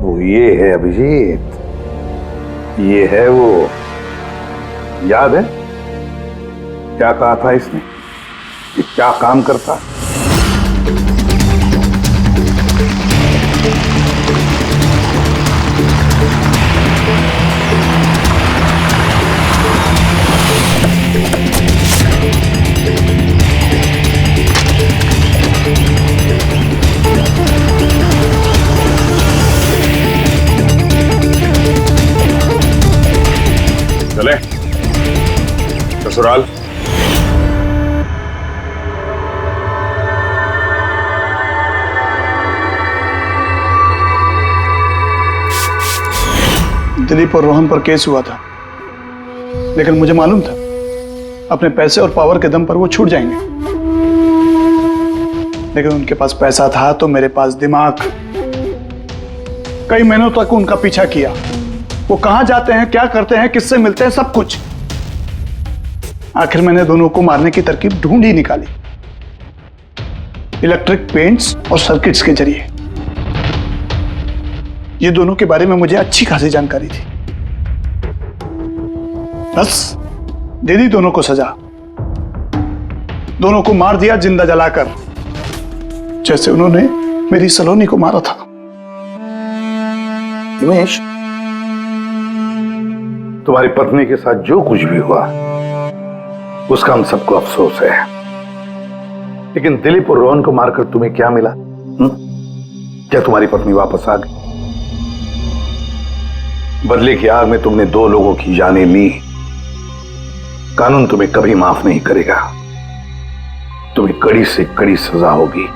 वो ये है अभिजीत, ये है वो। याद है क्या कहा था इसने, कि क्या काम करता? चले ससुराल। दिलीप और रोहन पर केस हुआ था, लेकिन मुझे मालूम था अपने पैसे और पावर के दम पर वो छूट जाएंगे। लेकिन उनके पास पैसा था तो मेरे पास दिमाग। कई महीनों तक उनका पीछा किया, वो कहां जाते हैं, क्या करते हैं, किससे मिलते हैं, सब कुछ। आखिर मैंने दोनों को मारने की तरकीब ढूंढ ही निकाली, इलेक्ट्रिक पेंट्स और सर्किट्स के जरिए। ये दोनों के बारे में मुझे अच्छी खासी जानकारी थी। बस दे दी दोनों को सजा, दोनों को मार दिया जिंदा जलाकर, जैसे उन्होंने मेरी सलोनी को मारा था। हिमेश, तुम्हारी पत्नी के साथ जो कुछ भी हुआ उसका हम सबको अफसोस है, लेकिन दिलीप और रोहन को मारकर तुम्हें क्या मिला? क्या तुम्हारी पत्नी वापस आ गई? बदले की आग में तुमने दो लोगों की जानें ली। कानून तुम्हें कभी माफ नहीं करेगा, तुम्हें कड़ी से कड़ी सजा होगी।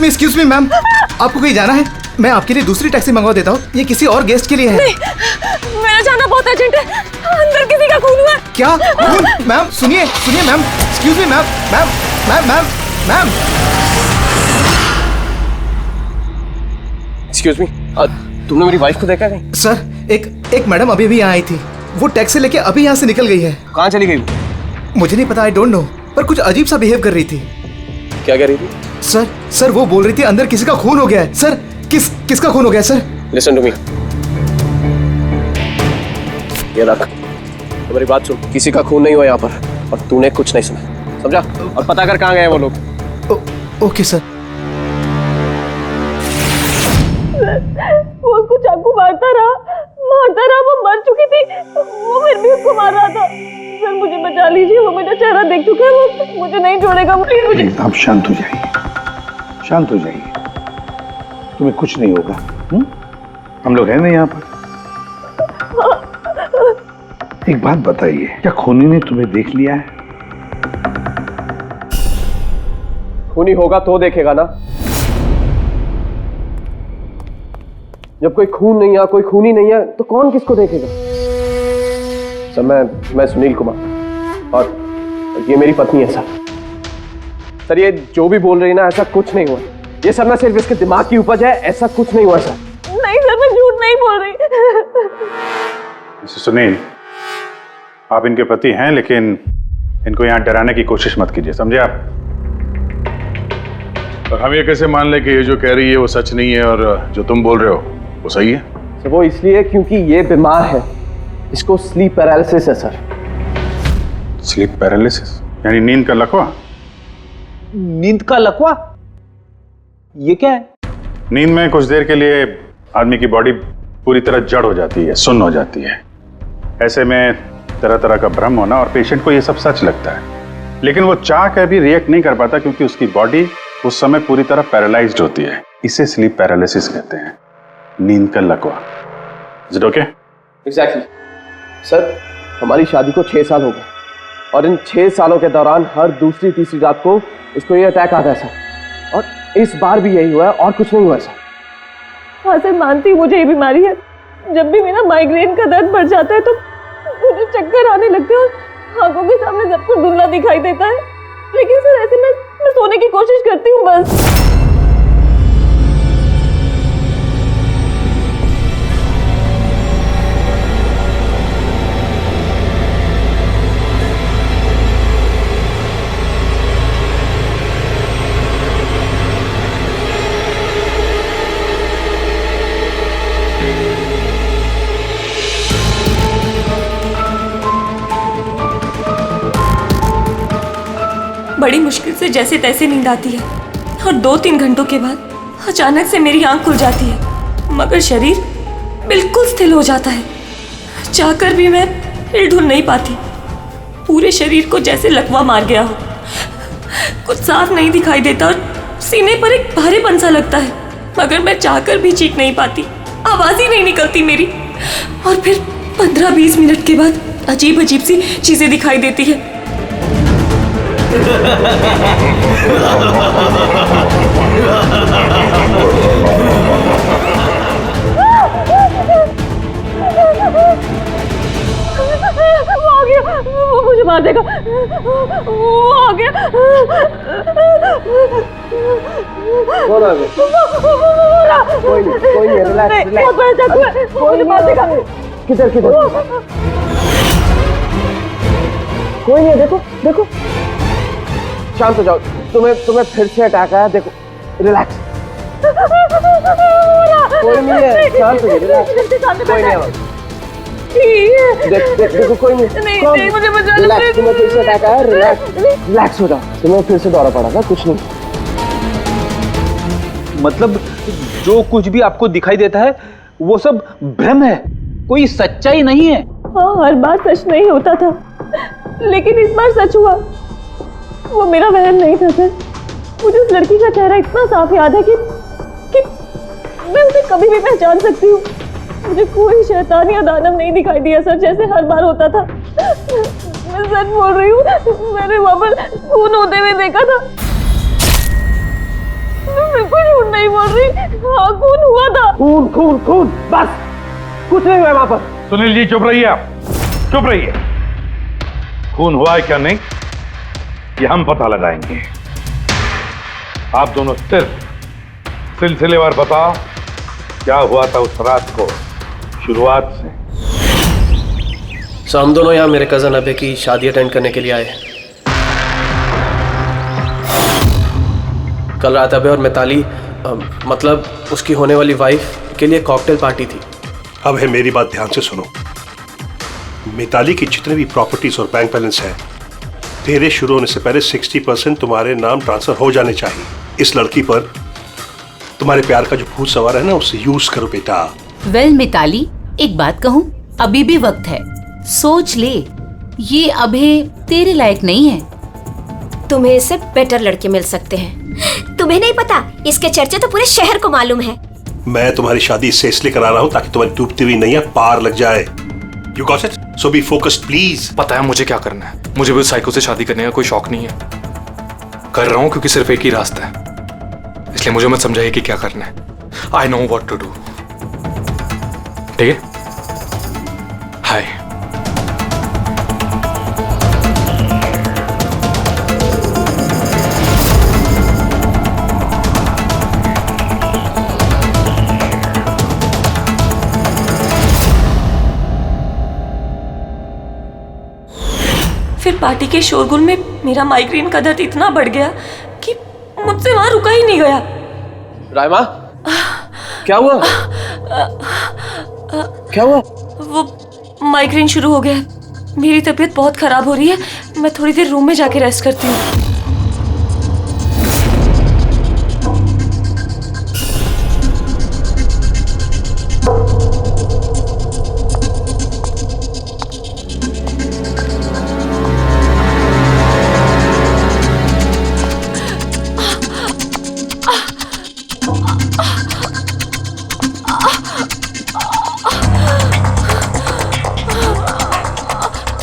एक्सक्यूज मी मैम, आपको कहीं जाना है? मैं आपके लिए दूसरी टैक्सी मंगवा देता हूँ, ये किसी और गेस्ट के लिए है। नहीं, मेरा जाना बहुत अर्जेंट है, अंदर किसी का खून हुआ। क्या खून? मैम सुनिए ma'am, excuse me ma'am, ma'am. Excuse me, तुमने मेरी वाइफ को देखा नहीं? सर एक मैडम अभी भी यहाँ आई थी, वो टैक्सी लेके अभी यहाँ से निकल गई है। कहाँ चली गई? मुझे नहीं पता, आई डोंट नो, पर कुछ अजीब सा बिहेव कर रही थी। क्या कह रही थी? सर वो बोल रही थी अंदर किसी का खून हो गया है। सर किसका खून हो गया सर? लिसन टू मी, ये रख, तुम्हारी बात सुन, किसी का खून नहीं हुआ यहाँ पर, और तूने कुछ नहीं सुना, समझा? और पता कर कहाँ गए वो लोग। Okay sir. वो उसको चाकू मारता रहा, वो मर चुकी थी, वो फिर भी उसको मार रहा था। सर मुझे बचा लीजिए, वो मेरा चेहरा देख चुका है, वो मुझे नहीं छोड़ेगा, प्लीज मुझे। आप शांत हो जाइए, शांत हो जाइए, तुम्हें कुछ नहीं होगा। हम लोग हैं ना यहाँ पर। एक बात बताइए, क्या खूनी ने तुम्हें देख लिया है? खूनी होगा तो देखेगा ना, जब कोई खून नहीं है, कोई खूनी नहीं है, तो कौन किसको देखेगा? सर मैं सुनील कुमार, और ये मेरी पत्नी है सर। ये जो भी बोल रही है ना, ऐसा कुछ नहीं हुआ, ये सब ना सिर्फ इसके दिमाग की उपज है, ऐसा कुछ नहीं हुआ सर। नहीं सर, मैं झूठ नहीं बोल रही। सुनील, आप इनके पति हैं, लेकिन इनको यहाँ डराने की कोशिश मत कीजिए, समझे आप? और हम ये कैसे मान ले कि ये जो कह रही है वो सच नहीं है और जो तुम बोल रहे हो वो सही है? सर वो इसलिए क्योंकि ये बीमार है, इसको स्लीप पैरालिसिस है सर। स्लीप पैरालिसिस यानी नींद का लकवा? नींद का लकवा? ये क्या है? नींद में कुछ देर के लिए आदमी की बॉडी पूरी तरह जड़ हो जाती है, सुन्न हो जाती है। ऐसे में तरह तरह का भ्रम होना, और पेशेंट को ये सब सच लगता है, लेकिन वो चाह कर भी रिएक्ट नहीं कर पाता क्योंकि उसकी बॉडी उस समय पूरी तरह पैरालाइज्ड होती है। इसे स्लीप पैरालिसिस कहते हैं, नींद का लकवा। Is it okay? Exactly sir, हमारी शादी को 6 साल हो गए, और इन 6 सालों के दौरान हर दूसरी तीसरी रात को इसको ये अटैक आता है सर, और इस बार भी यही हुआ है, और कुछ नहीं हुआ सर। हाँ सर, मानती हूँ मुझे ये बीमारी है। जब भी मेरा माइग्रेन का दर्द बढ़ जाता है तो मुझे चक्कर आने लगते हैं और आंखों के सामने सब कुछ धुंधला दिखाई देता है, लेकिन सर ऐसे मैं सोने की कोशिश करती हूँ बस। बड़ी मुश्किल से जैसे तैसे नींद आती है, और 2-3 घंटों के बाद अचानक से मेरी आंख खुल जाती है, मगर शरीर बिल्कुल स्थिर हो जाता है। चाहकर भी मैं हिल-डुल नहीं पाती, पूरे शरीर को जैसे लकवा मार गया हो। कुछ साफ नहीं दिखाई देता और सीने पर एक भारीपन सा लगता है, मगर मैं चाहकर भी चीख नहीं पाती, आवाज ही नहीं निकलती मेरी। और फिर 15-20 मिनट के बाद अजीब अजीब सी चीजें दिखाई देती है। वो आ गया, वो मुझे मार देगा, वो आ गया। कौन आ गया? कोई नहीं, रिलैक्स, बहुत बड़ा चाकू है, वो मुझे मार देगा। किधर? कोई नहीं है, देखो, शांत हो जाओ, तुम्हें फिर से अटैक आया, देखो, रिलैक्स। कोई नहीं है, शांत हो जाओ, रिलैक्स, कोई नहीं है। देखो कोई नहीं, मुझे बचा लो, रिलैक्स, तुम्हें फिर से अटैक आया, रिलैक्स हो जाओ, तुम्हें फिर से दौरा पड़ा था, कुछ नहीं। मतलब जो कुछ भी आपको दिखाई देता है वो सब भ्रम है, कोई सच्चाई नहीं है। हाँ, हर बार सच नहीं होता था, लेकिन इस बार सच हुआ। वो मेरा वहम नहीं था सर। मुझे उस लड़की का चेहरा इतना साफ याद है कि मैं उसे कभी भी पहचान सकती हूँ। मुझे कोई शैतान या दानव नहीं दिखाई दिया सर, जैसे हर बार होता था। मैं सच बोल रही हूँ, मैंने वहाँ पर खून होते हुए देखा था। मैं बिल्कुल झूठ नहीं बोल रही, हाँ खून हुआ था। खून खून खून, बस कुछ नहीं हुआ वहाँ पर। सुनील जी चुप रहिए, आप चुप रहिए। खून हुआ है क्या नहीं ये हम पता लगाएंगे। आप दोनों सिर्फ सिलसिलेवार बताओ क्या हुआ था उस रात को, शुरुआत से। सर हम दोनों यहाँ मेरे कजन अभय की शादी अटेंड करने के लिए आए। कल रात अभय और मिताली मतलब उसकी होने वाली वाइफ के लिए कॉकटेल पार्टी थी। अब है मेरी बात ध्यान से सुनो। मिताली की जितने भी प्रॉपर्टीज और बैंक बैलेंस है तेरे शुरू होने से पहले 60% तुम्हारे नाम ट्रांसफर हो जाने चाहिए। इस लड़की पर तुम्हारे प्यार का जो भूत सवार है ना उसे यूज करो बेटा। वेल मिताली, एक बात कहूँ, अभी भी वक्त है, सोच ले। ये अभय तेरे लायक नहीं है। तुम्हें इससे बेटर लड़के मिल सकते हैं। तुम्हें नहीं पता, इसके चर्चे तो पूरे शहर को मालूम है। मैं तुम्हारी शादी इससे इसलिए करा रहा हूँ ताकि तुम्हारी डूबती हुई नैया पार लग जाए। You got it? So be focused, please. पता है मुझे क्या करना है। मुझे भी उस साइको से शादी करने का कोई शौक नहीं है। कर रहा हूँ क्योंकि सिर्फ एक ही रास्ता है, इसलिए मुझे मत समझाइए कि क्या करना है। I know what to do. ठीक है? हाय। फिर पार्टी के शोरगुल में मेरा माइग्रेन का दर्द इतना बढ़ गया कि मुझसे वहां रुका ही नहीं गया। राइमा, क्या हुआ? क्या हुआ? वो माइग्रेन शुरू हो गया। मेरी तबीयत बहुत खराब हो रही है, मैं थोड़ी देर रूम में जाके रेस्ट करती हूँ।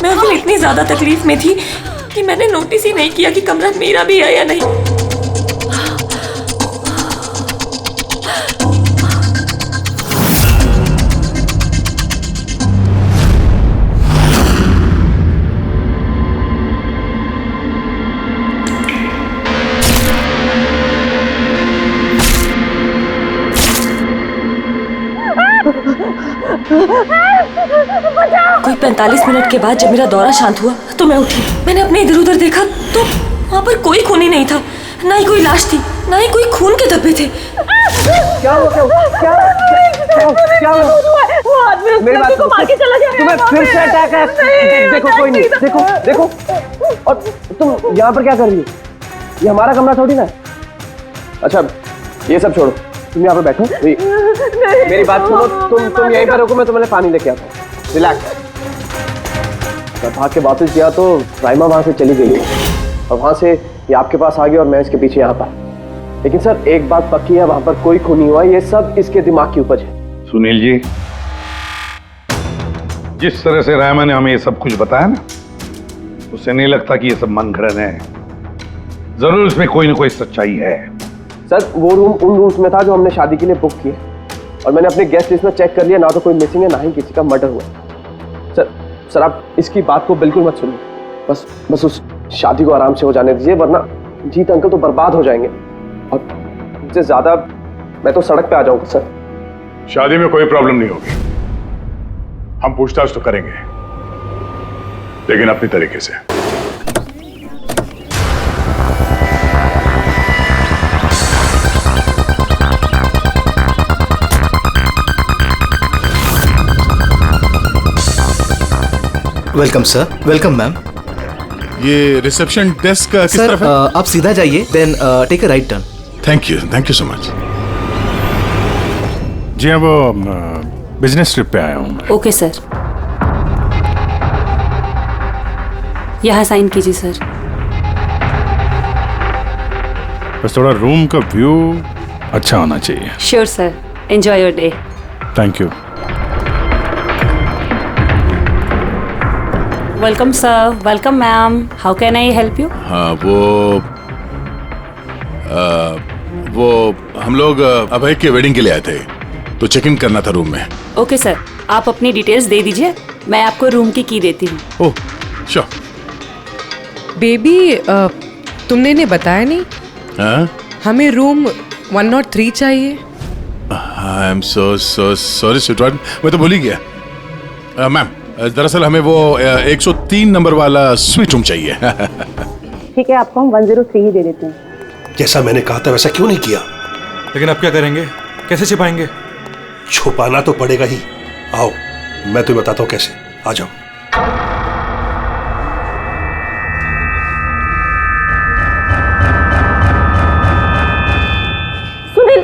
मैं उस दिन इतनी ज्यादा तकलीफ में थी कि मैंने नोटिस ही नहीं किया कि कमरा मेरा भी है या नहीं। कोई 45 मिनट के बाद जब मेरा दौरा शांत हुआ तो मैं उठी। मैंने अपने इधर उधर देखा तो वहाँ पर कोई खून ही नहीं था, ना ही कोई लाश थी, ना ही कोई खून के धब्बे थे। क्या हुआ? वो आदमी उस लड़की को मार के चला गया। तुम्हें फिर से अटैक है? देखो कोई नहीं, देखो। और तुम यहाँ पर क्या कर रही हो? ये हमारा कमरा थोड़ी ना है। अच्छा ये सब छोड़ो, तुम यहाँ पर बैठो। मेरी बात सुनो, तुम यहीं पर रुको, मैं तुम्हें पानी लेके आता हूँ। रिलैक्स। मैं भाग के वापस गया तो राइमा वहां से चली गई और वहां से ये आपके पास आ गया और मैं इसके पीछे यहाँ पर। लेकिन सर एक बात पक्की है, वहां पर कोई खून नहीं हुआ, ये सब इसके दिमाग की उपज है। सुनील जी, जिस तरह से राइमा ने हमें ये सब कुछ बताया ना, उससे नहीं लगता कि ये सब मन घड़न है। जरूर इसमें कोई ना कोई सच्चाई है। सर वो रूम उन रूम्स में था जो हमने शादी के लिए बुक किए और मैंने अपने गेस्ट लिस्ट में चेक कर लिया, ना तो कोई मिसिंग है ना ही किसी का मर्डर हुआ। सर आप इसकी बात को बिल्कुल मत सुनिए। बस उस शादी को आराम से हो जाने दीजिए, वरना जीत अंकल तो बर्बाद हो जाएंगे और इससे ज्यादा मैं तो सड़क पे आ जाऊंगा। सर शादी में कोई प्रॉब्लम नहीं होगी, हम पूछताछ तो करेंगे लेकिन अपनी तरीके से। Welcome sir. Welcome ma'am. ये रिसेप्शन डेस्क किस सर तरफ है? आप सीधा जाइए, then take a right turn. Thank you so much. जी हाँ, वो बिजनेस ट्रिप पे आया हूँ। ओके सर, यहाँ साइन कीजिए सर। बस थोड़ा रूम का व्यू अच्छा होना चाहिए। Sure sir, enjoy your day. Thank you. Welcome sir, welcome ma'am, how can I help you? हाँ वो हम लोग अभय के वेडिंग के लिए आए थे, तो चेक इन करना था रूम में। ओके सर, आप अपनी डिटेल्स दे दीजिए, मैं आपको रूम की देती हूँ। Oh sure. बेबी तुमने इन्हें बताया नहीं? हाँ? हमें रूम 103 चाहिए। I am so sorry sweetheart, मैं तो भूल ही गया। मैम दरअसल हमें वो 103 नंबर वाला स्वीट रूम चाहिए। ठीक है, आपको हम 103 ही दे देते हैं। जैसा मैंने कहा था वैसा क्यों नहीं किया? लेकिन अब क्या करेंगे, कैसे छिपाएंगे? छुपाना तो पड़ेगा ही। आओ मैं तुम्हें बताता हूँ कैसे, आ जाओ। सुनील,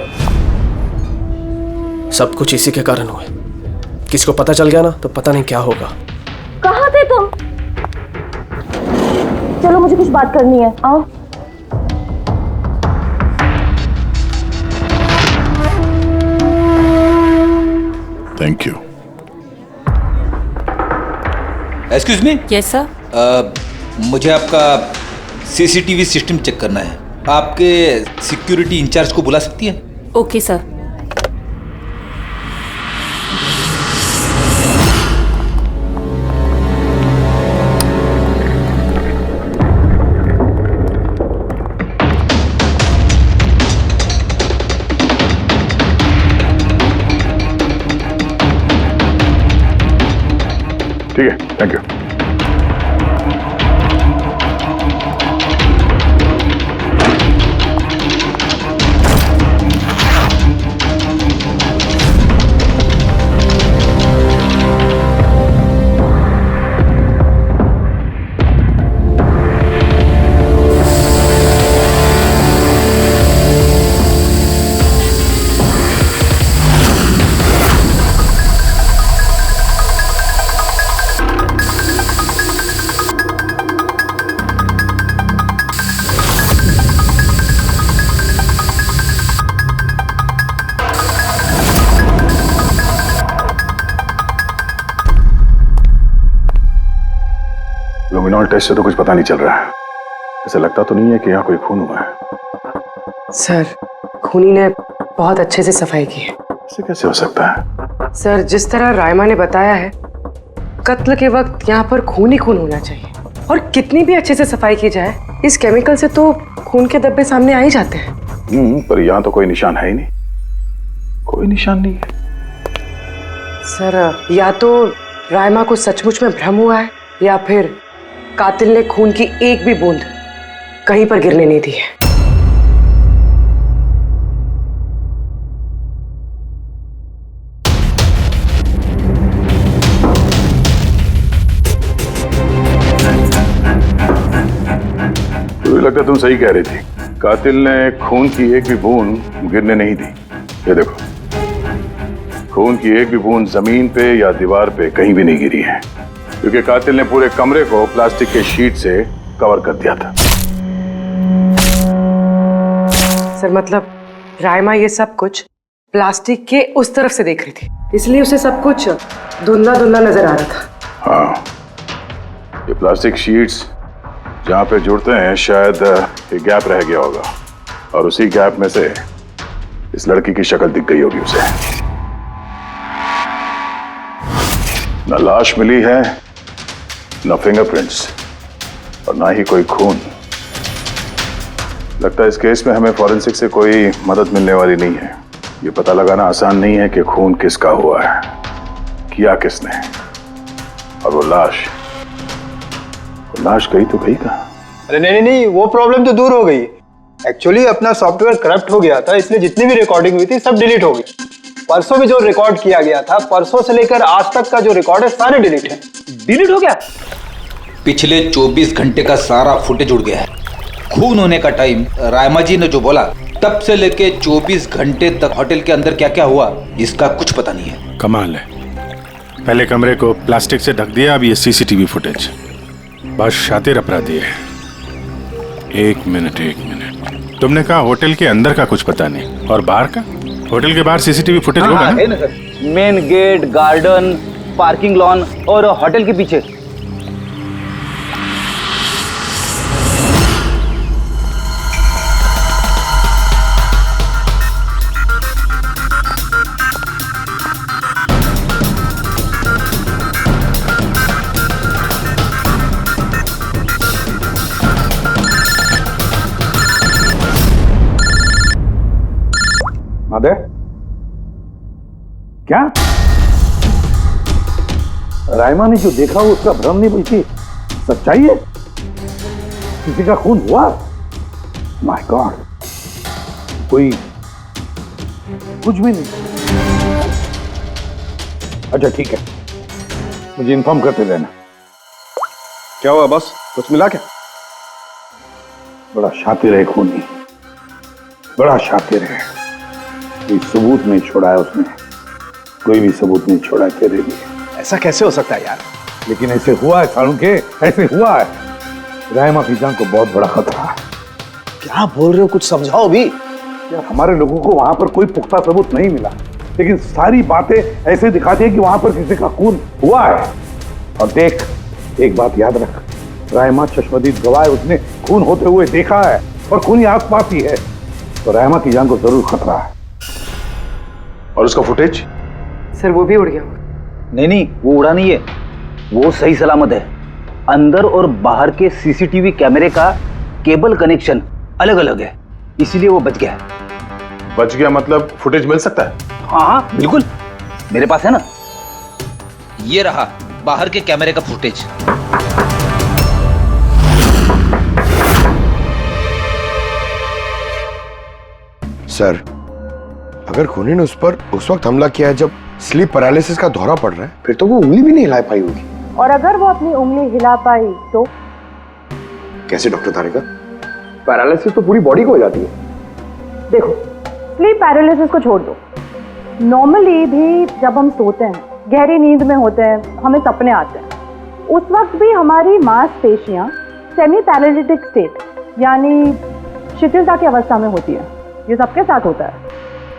सब कुछ इसी के कारण हुआ। किसी को पता चल गया ना तो पता नहीं क्या होगा। कहाँ थे तुम? चलो मुझे कुछ बात करनी है, आओ। Thank you. Excuse me. Yes sir. मुझे आपका सीसीटीवी सिस्टम चेक करना है। आपके सिक्योरिटी इंचार्ज को बुला सकती है? Okay sir. ठीक है, थैंक यू। लुमिनॉल टेस्ट से तो कुछ पता नहीं चल रहा है। ऐसा लगता तो नहीं है कि यहाँ कोई खून हुआ है। सर, खूनी ने बहुत अच्छे से सफाई की है। ऐसे कैसे हो सकता है? सर, जिस तरह रायमा ने बताया है, कत्ल के वक्त यहाँ पर खून ही खून होना चाहिए। और कितनी भी अच्छे से सफाई की जाए, इस केमिकल से तो खून के धब्बे सामने आ ही जाते हैं। पर यहाँ तो कोई निशान है ही नहीं। कोई निशान नहीं है। सर, या तो रायमा को सचमुच में भ्रम हुआ है, या फिर कातिल ने खून की एक भी बूंद कहीं पर गिरने नहीं दी है। मुझे लगता तुम सही कह रही थी। कातिल ने खून की एक भी बूंद गिरने नहीं दी। ये देखो, खून की एक भी बूंद जमीन पे या दीवार पे कहीं भी नहीं गिरी है, क्योंकि कातिल ने पूरे कमरे को प्लास्टिक के शीट से कवर कर दिया था। सर, मतलब रायमा ये सब कुछ प्लास्टिक के उस तरफ से देख रही थी, इसलिए उसे सब कुछ धुंधला धुंधला नजर आ रहा था। हाँ, ये प्लास्टिक शीट्स जहाँ पे जुड़ते हैं, शायद एक गैप रह गया होगा, और उसी गैप में से इस लड़की की शक्ल दिख गई होगी उसे। न लाश मिली है, न फिंगरप्रिंट्स, और ना ही कोई खून। लगता है इस केस में हमें फॉरेंसिक से कोई मदद मिलने वाली नहीं है। ये पता लगाना आसान नहीं है कि खून किसका हुआ है, किया किसने, और वो लाश गई तो गई कहाँ? अरे नहीं, वो प्रॉब्लम तो दूर हो गई। एक्चुअली अपना सॉफ्टवेयर करप्ट हो गया था, इसलिए जितनी भी रिकॉर्डिंग हुई थी सब डिलीट हो गई। परसों भी जो रिकॉर्ड किया गया था, परसों से लेकर आज तक का जो रिकॉर्ड है, सारे डिलीट है। डिलीट हो गया। पिछले 24 घंटे का सारा फुटेज उड़ गया है। खून होने का टाइम रायमा जी ने जो बोला, तब से लेके 24 घंटे तक होटल के अंदर क्या क्या हुआ, इसका कुछ पता नहीं है। कमाल है, पहले कमरे को प्लास्टिक से ढक दिया, अब ये सीसीटीवी फुटेज। बस शातिर अपराधी है। एक मिनट, तुमने कहा होटल के अंदर का कुछ पता नहीं, और बाहर का? होटल के बाहर सीसीटीवी फुटेज होगा ना? है ना sir, main gate, garden, parking lawn और होटल के पीछे। क्या? रायमा ने जो देखा वो उसका भ्रम नहीं बल्कि सच्चाई है? किसी का खून हुआ? माय गॉड, कोई कुछ भी नहीं। अच्छा ठीक है, मुझे इन्फॉर्म करते रहना। क्या हुआ बॉस, कुछ मिला क्या? बड़ा शातिर है खूनी, बड़ा शातिर है। कोई सबूत नहीं छोड़ा है उसने, कोई भी सबूत नहीं छोड़ा तेरे लिए। ऐसा कैसे हो सकता है यार? लेकिन ऐसे हुआ है सालुंके, ऐसे हुआ है। रायमा की जान को बहुत बड़ा खतरा है। क्या बोल रहे हो, कुछ समझाओ भी। यार हमारे लोगों को वहां पर कोई पुख्ता सबूत नहीं मिला, लेकिन सारी बातें ऐसे दिखाती है कि वहां पर किसी का खून हुआ है। और देख, एक बात याद रख, रायमा चश्मदीद गवाह है, उसने खून होते हुए देखा है और खूनी आसपास ही है, तो रायमा की जान को जरूर खतरा है। और उसका फुटेज? सर वो भी उड़ गया। नहीं, वो उड़ा नहीं है, वो सही सलामत है। अंदर और बाहर के सीसीटीवी कैमरे का केबल कनेक्शन अलग अलग है, इसीलिए वो बच गया है। बच गया मतलब फुटेज मिल सकता है? हाँ बिल्कुल, मेरे पास है ना। ये रहा बाहर के कैमरे का फुटेज। सर, अगर खूनी ने उस पर उस वक्त हमला किया है जब स्लीप पैरालिसिस का दौरा पड़ रहा है, फिर तो वो उंगली भी नहीं हिला पाई होगी। और अगर वो अपनी उंगली हिला पाई तो? कैसे डॉक्टर तारिका? पैरालिसिस तो पूरी बॉडी को हो जाती है। देखो, स्लीप पैरालिसिस को छोड़ दो, नॉर्मली भी जब हम सोते हैं, गहरी नींद में होते हैं, हमें सपने आते हैं, उस वक्त भी हमारी मांसपेशियां सेमी पैरालिटिक स्टेट यानी शिथिलता की अवस्था में होती है। ये सबके साथ होता है।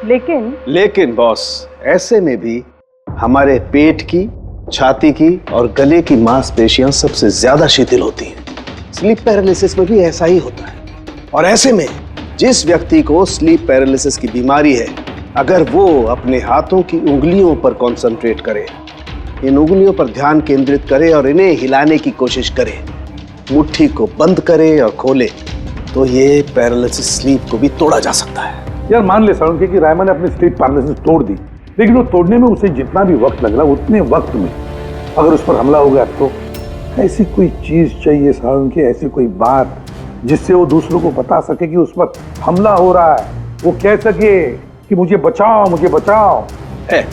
लेकिन बॉस, ऐसे में भी हमारे पेट की, छाती की और गले की मांसपेशियां सबसे ज्यादा शिथिल होती हैं। स्लीप पैरालिसिस में भी ऐसा ही होता है। और ऐसे में जिस व्यक्ति को स्लीप पैरालिसिस की बीमारी है, अगर वो अपने हाथों की उंगलियों पर कंसंट्रेट करे, इन उंगलियों पर ध्यान केंद्रित करे और इन्हें हिलाने की कोशिश करे, मुट्ठी को बंद करे और खोले, तो ये पैरालिसिस स्लीप को भी तोड़ा जा सकता है। यार मान ले सालुंके कि रायमा ने अपनी स्लीप पैरालिसिस तोड़ दी, लेकिन वो तोड़ने में उसे जितना भी वक्त लग रहा, उतने वक्त में अगर उस पर हमला हो गया तो ऐसी कोई चीज चाहिए सालुंके, ऐसी कोई बात जिससे वो दूसरों को बता सके कि उस पर हमला हो रहा है, वो कह सके कि मुझे बचाओ, मुझे बचाओ। है,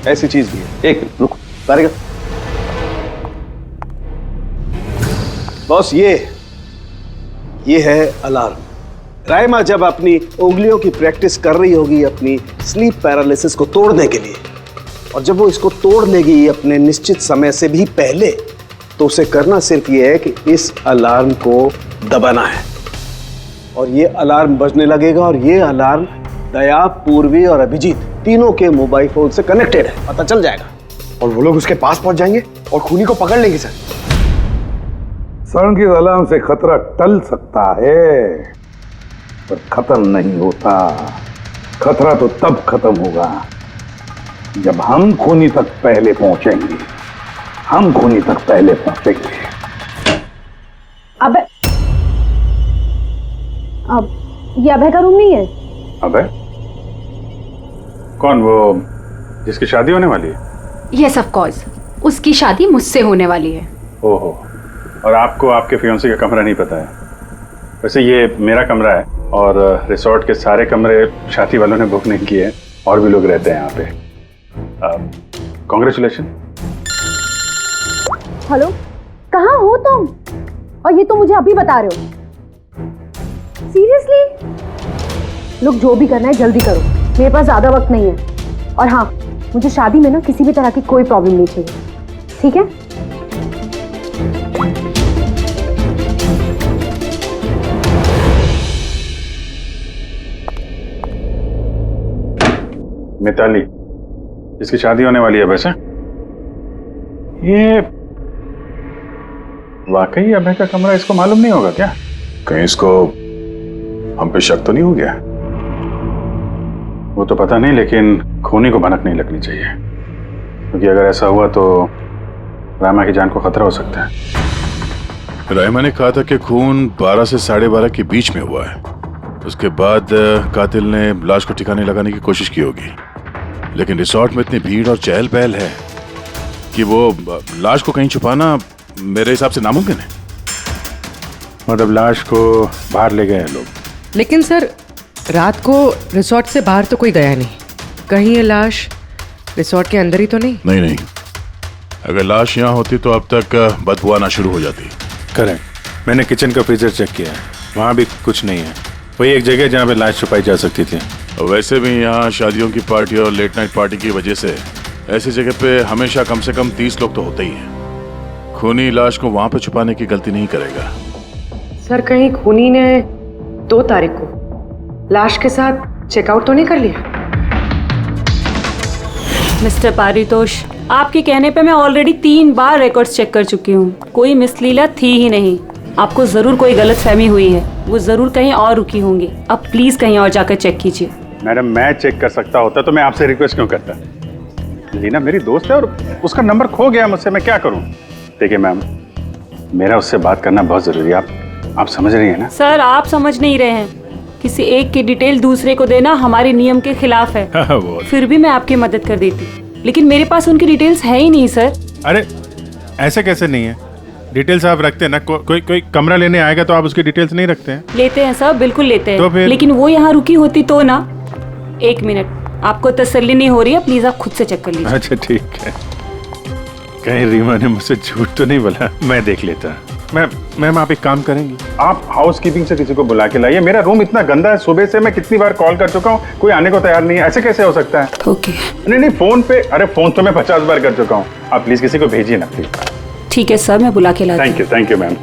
ऐसी चीज भी है। एक रुक तारिका। बॉस, ये है अलार्म। रायमा जब अपनी उंगलियों की प्रैक्टिस कर रही होगी अपनी स्लीप पैरालिसिस को तोड़ने के लिए, और जब वो इसको तोड़ लेगी अपने निश्चित समय से भी पहले, तो उसे करना सिर्फ ये है कि इस अलार्म को दबाना है, और ये अलार्म बजने लगेगा। और ये अलार्म दया, पूर्वी और अभिजीत तीनों के मोबाइल फोन से कनेक्टेड है, पता चल जाएगा। और वो लोग उसके पास पहुंच जाएंगे और खूनी को पकड़ लेंगे। सर, के अलार्म से खतरा टल सकता है, पर खत्म नहीं होता। खतरा तो तब खत्म होगा जब हम खूनी तक पहले पहुंचेंगे। हम खूनी तक पहले पहुंचेंगे। अब ये अभय का रूम नहीं है? अभय? कौन, वो जिसकी शादी होने वाली है? यस ऑफ कोर्स, उसकी शादी मुझसे होने वाली है। ओहो, और आपको आपके फियांसे का कमरा नहीं पता है? वैसे ये मेरा कमरा है और रिसोर्ट के सारे कमरे शादी वालों ने बुक नहीं किए, और भी लोग रहते हैं यहाँ पे। कॉन्ग्रेचुलेशन। हेलो, कहाँ हो तुम? और ये तो मुझे अभी बता रहे हो? सीरियसली? लोग जो भी करना है जल्दी करो, मेरे पास ज्यादा वक्त नहीं है। और हाँ, मुझे शादी में ना किसी भी तरह की कोई प्रॉब्लम नहीं चाहिए, ठीक है? मिताली, जिसकी शादी होने वाली है, वैसे ये वाकई अभय का कमरा इसको मालूम नहीं होगा क्या? कहीं इसको हम पे शक तो नहीं हो गया? वो तो पता नहीं, लेकिन खूनी को भनक नहीं लगनी चाहिए, क्योंकि अगर ऐसा हुआ तो रायमा की जान को खतरा हो सकता है। रायमा ने कहा था कि खून 12 से 12:30 के बीच में हुआ है। उसके बाद कातिल ने लाश को ठिकाने लगाने की कोशिश की होगी, लेकिन रिसोर्ट में इतनी भीड़ और चहल पहल है कि वो लाश को कहीं छुपाना मेरे हिसाब से नामुमकिन है। मतलब लाश को बाहर ले गए हैं लोग। लेकिन सर, रात को रिसोर्ट से बाहर तो कोई गया नहीं। कहीं ये लाश रिसोर्ट के अंदर ही तो नहीं? नहीं, अगर लाश यहाँ होती तो अब तक बदबू आना शुरू हो जाती। करेक्ट। मैंने किचन का फ्रीजर चेक किया है, वहाँ भी कुछ नहीं है। वही एक जगह जहाँ पे लाश छुपाई जा सकती थी। वैसे भी यहाँ शादियों की पार्टी और लेट नाइट पार्टी की वजह से ऐसी जगह पे हमेशा कम से कम 30 लोग तो होते ही हैं। खूनी लाश को वहाँ पे छुपाने की गलती नहीं करेगा। सर, कहीं खूनी ने 2 तारीख को लाश के साथ चेकआउट तो नहीं कर लिया? मिस्टर पारितोष, आपके कहने पे मैं ऑलरेडी 3 बार रिकॉर्ड्स चेक कर चुकी हूँ। कोई मिसलीला थी ही नहीं। आपको जरूर कोई गलतफहमी हुई है, वो जरूर कहीं और रुकी होंगी। अब प्लीज कहीं और जाकर चेक कीजिए। मैडम, मैं चेक कर सकता होता तो मैं आपसे रिक्वेस्ट क्यों करता? लीना मेरी दोस्त है और उसका नंबर खो गया मुझसे, मैं क्या करूँ? देखिए मैम, मेरा उससे बात करना बहुत जरूरी है। आप समझ रही है ना? सर, आप समझ नहीं रहे हैं। किसी एक की डिटेल दूसरे को देना हमारे नियम के खिलाफ है। फिर भी मैं आपकी मदद कर देती, लेकिन मेरे पास उनकी डिटेल्स है ही नहीं सर। अरे ऐसे कैसे नहीं है? डिटेल्स आप रखते हैं ना। कोई कमरा लेने आएगा तो आप उसकी डिटेल्स नहीं रखते हैं? लेते हैं सर, बिल्कुल लेते हैं। तो फिर? लेकिन वो यहाँ रुकी होती तो ना। 1 मिनट, आपको तसल्ली नहीं हो रही है, प्लीज आप खुद से चेक कर लीजिए। अच्छा ठीक है। कहीं रीमा ने मुझसे झूठ तो नहीं बोला? मैं देख लेता। मैम आप एक काम करेंगी, आप हाउस कीपिंग से किसी को बुला के लाइए। मेरा रूम इतना गंदा है, सुबह से मैं कितनी बार कॉल कर चुका हूँ, कोई आने को तैयार नहीं है। ऐसे कैसे हो सकता है? ओके। नहीं फोन पे, अरे फोन तो मैं 50 बार कर चुका हूँ। आप प्लीज किसी को भेजिए ना प्लीज। ठीक है सर, मैं बुला के लाती हूँ। Thank you ma'am.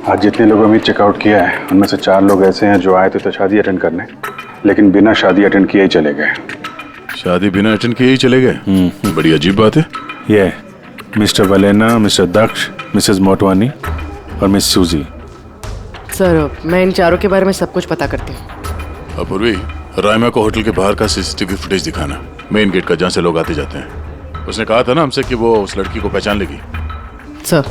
आज जितने लोगों ने चेकआउट किया है उनमें से 4 लोग ऐसे हैं जो आए थे तो शादी अटेंड करने, लेकिन बिना शादी अटेंड किए ही चले गए। शादी बिना अटेंड किए ही चले गए? बड़ी अजीब बात है। ये मिस्टर वलेना, मिस्टर दक्ष, मिसेस मोटवानी और मिस सूजी। सर, मैं इन चारों के बारे में सब कुछ पता करती हूँ। अपूर्वी, रायमा को होटल के बाहर का सीसीटीवी फुटेज दिखाना, मेन गेट का, जहाँ से लोग आते जाते हैं। उसने कहा था ना हमसे कि वो उस लड़की को पहचान लेगी। सर,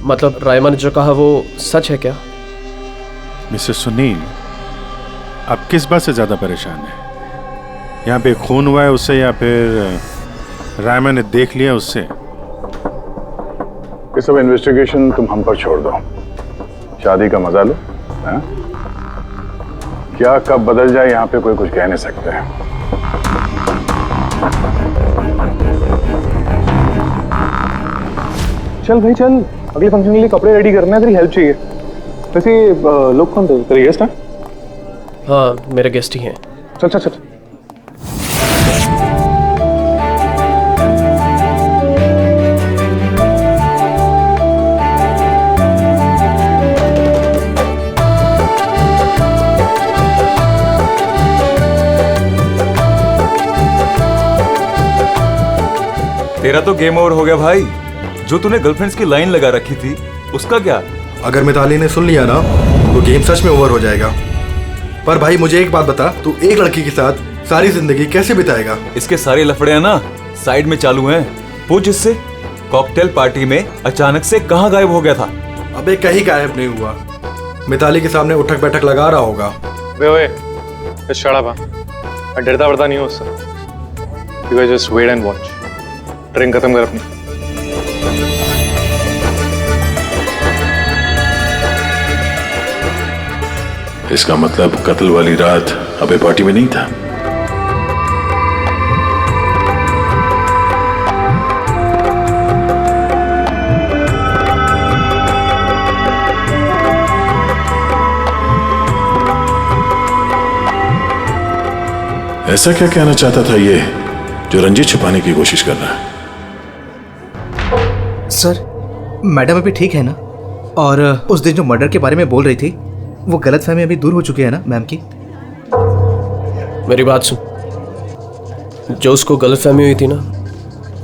मतलब रायमा ने जो कहा वो सच है क्या? मिस्टर सुनील, आप किस बात से ज्यादा परेशान हैं? यहाँ पे खून हुआ है उससे या फिर रायमा ने देख लिया उससे? ये सब इन्वेस्टिगेशन तुम हम पर छोड़ दो। शादी का मजा लो। है? क्या कब बदल जाए यहाँ पे कोई कुछ कह नहीं सकते हैं। चल भाई चल, अगले फंक्शन के लिए कपड़े रेडी करना है, तेरी हेल्प चाहिए। वैसे लोग कौन थे? तेरे गेस्ट हैं? हाँ, मेरे गेस्ट ही हैं। चल चल चल। तेरा तो गेम ओवर हो गया भाई। जो तूने गर्लफ्रेंड्स की लाइन लगा रखी थी उसका क्या? अगर मिताली ने सुन लिया ना तो गेम सच में ओवर हो जाएगा। पर भाई मुझे एक बात बता, तू एक लड़की के साथ सारी जिंदगी कैसे बिताएगा? इसके सारे लफड़े हैं ना साइड में चालू हैं। पूछ इससे, कॉकटेल पार्टी में अचानक से कहाँ गायब हो गया था? अबे कहीं गायब नहीं हुआ, मिताली के सामने उठक बैठक लगा रहा होगा। वे शट अप। मैं डरता वरता नहीं हूँ उससे। You guys just wait and watch. Drink खत्म कर अपनी। इसका मतलब कत्ल वाली रात अबे पार्टी में नहीं था। ऐसा क्या कहना चाहता था ये जो रंजित छुपाने की कोशिश कर रहा है? सर, मैडम अभी ठीक है ना? और उस दिन जो मर्डर के बारे में बोल रही थी वो गलतफहमी अभी दूर हो चुकी है ना मैम की? मेरी बात सुन, जो उसको गलतफहमी हुई थी ना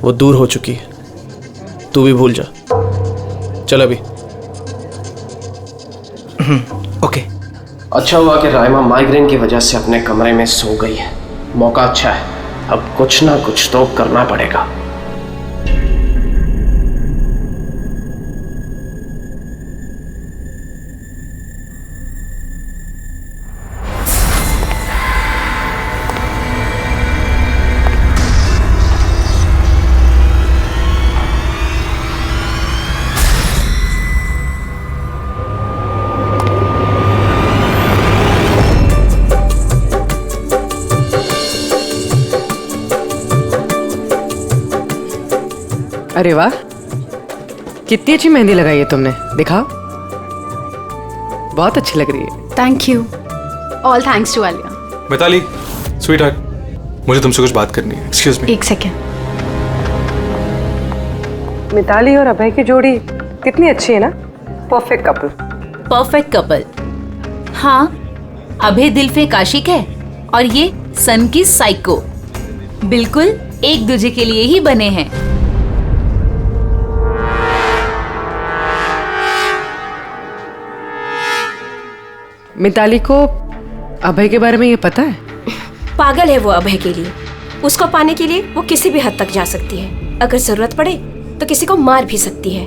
वो दूर हो चुकी है। तू भी भूल जा। चल अभी। ओके। अच्छा हुआ कि राइमा माइग्रेन की वजह से अपने कमरे में सो गई है। मौका अच्छा है, अब कुछ ना कुछ तो करना पड़ेगा। अरे वाह, कितनी अच्छी मेहंदी लगाई है तुमने, दिखाओ। बहुत अच्छी लग रही है। Thank you. All thanks to Alia. Mitali, sweetheart, मुझे तुमसे कुछ बात करनी है। Excuse me. एक सेकेंड। मिताली और अभय की जोड़ी कितनी अच्छी है ना, परफेक्ट कपल। Perfect couple. हाँ, अभय दिल पे आशिक है और ये सन की साइको। बिल्कुल एक दूसरे के लिए ही बने हैं। मिताली को अभय के बारे में ये पता है? पागल है वो अभय के लिए। उसको पाने के लिए वो किसी भी हद तक जा सकती है। अगर जरूरत पड़े तो किसी को मार भी सकती है।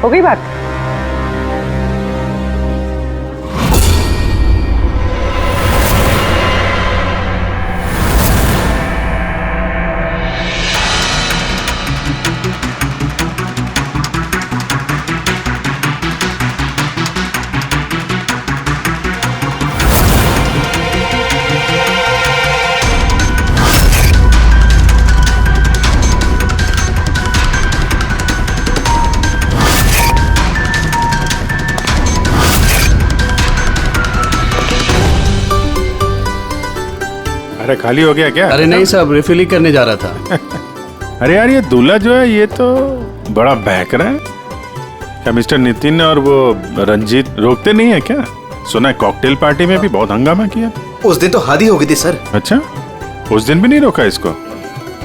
हो गई बात? अरे खाली हो गया क्या? अरे नहीं साहब, रिफिल ही करने जा रहा था। अरे यार, ये दूल्हा जो है ये तो बड़ा बहक रहा है। क्या मिस्टर नितिन और वो रंजीत रोकते नहीं है क्या? सुना है कॉकटेल पार्टी में भी बहुत हंगामा किया। उस दिन तो हादी हो गई थी सर। अच्छा, उस दिन भी नहीं रोका इसको?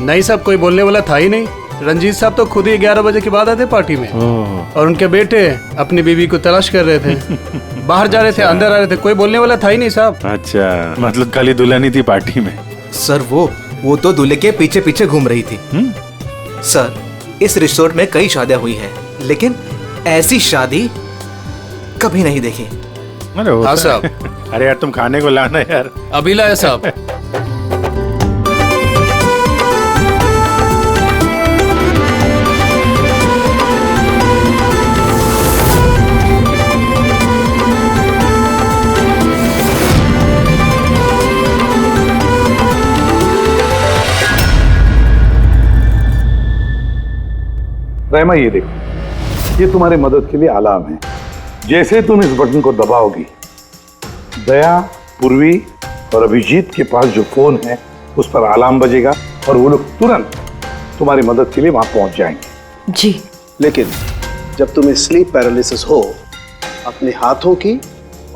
नहीं साहब, कोई बोलने वाला था ही नहीं। रंजीत साहब तो खुद ही 11 बजे के बाद आते पार्टी में, और उनके बेटे अपनी बीवी को तलाश कर रहे थे। बाहर जा रहे थे, अंदर आ रहे थे, कोई बोलने वाला था ही नहीं साहब। अच्छा, मतलब खाली दुल्हन ही थी पार्टी में? सर वो तो दूल्हे के पीछे पीछे घूम रही थी। सर, इस रिसोर्ट में कई शादियां हुई हैं, लेकिन ऐसी शादी कभी नहीं देखी। अरे हाँ साहब। अरे यार, तुम खाने को लाना यार। अभी लाया साहब। रहमा, ये देखो, ये तुम्हारी मदद के लिए अलार्म है। जैसे तुम इस बटन को दबाओगी, दया, पूर्वी और अभिजीत के पास जो फोन है उस पर अलार्म बजेगा और वो लोग तुरंत तुम्हारी मदद के लिए वहां पहुंच जाएंगे। जी। लेकिन जब तुम्हें स्लीप पैरालिसिस हो, अपने हाथों की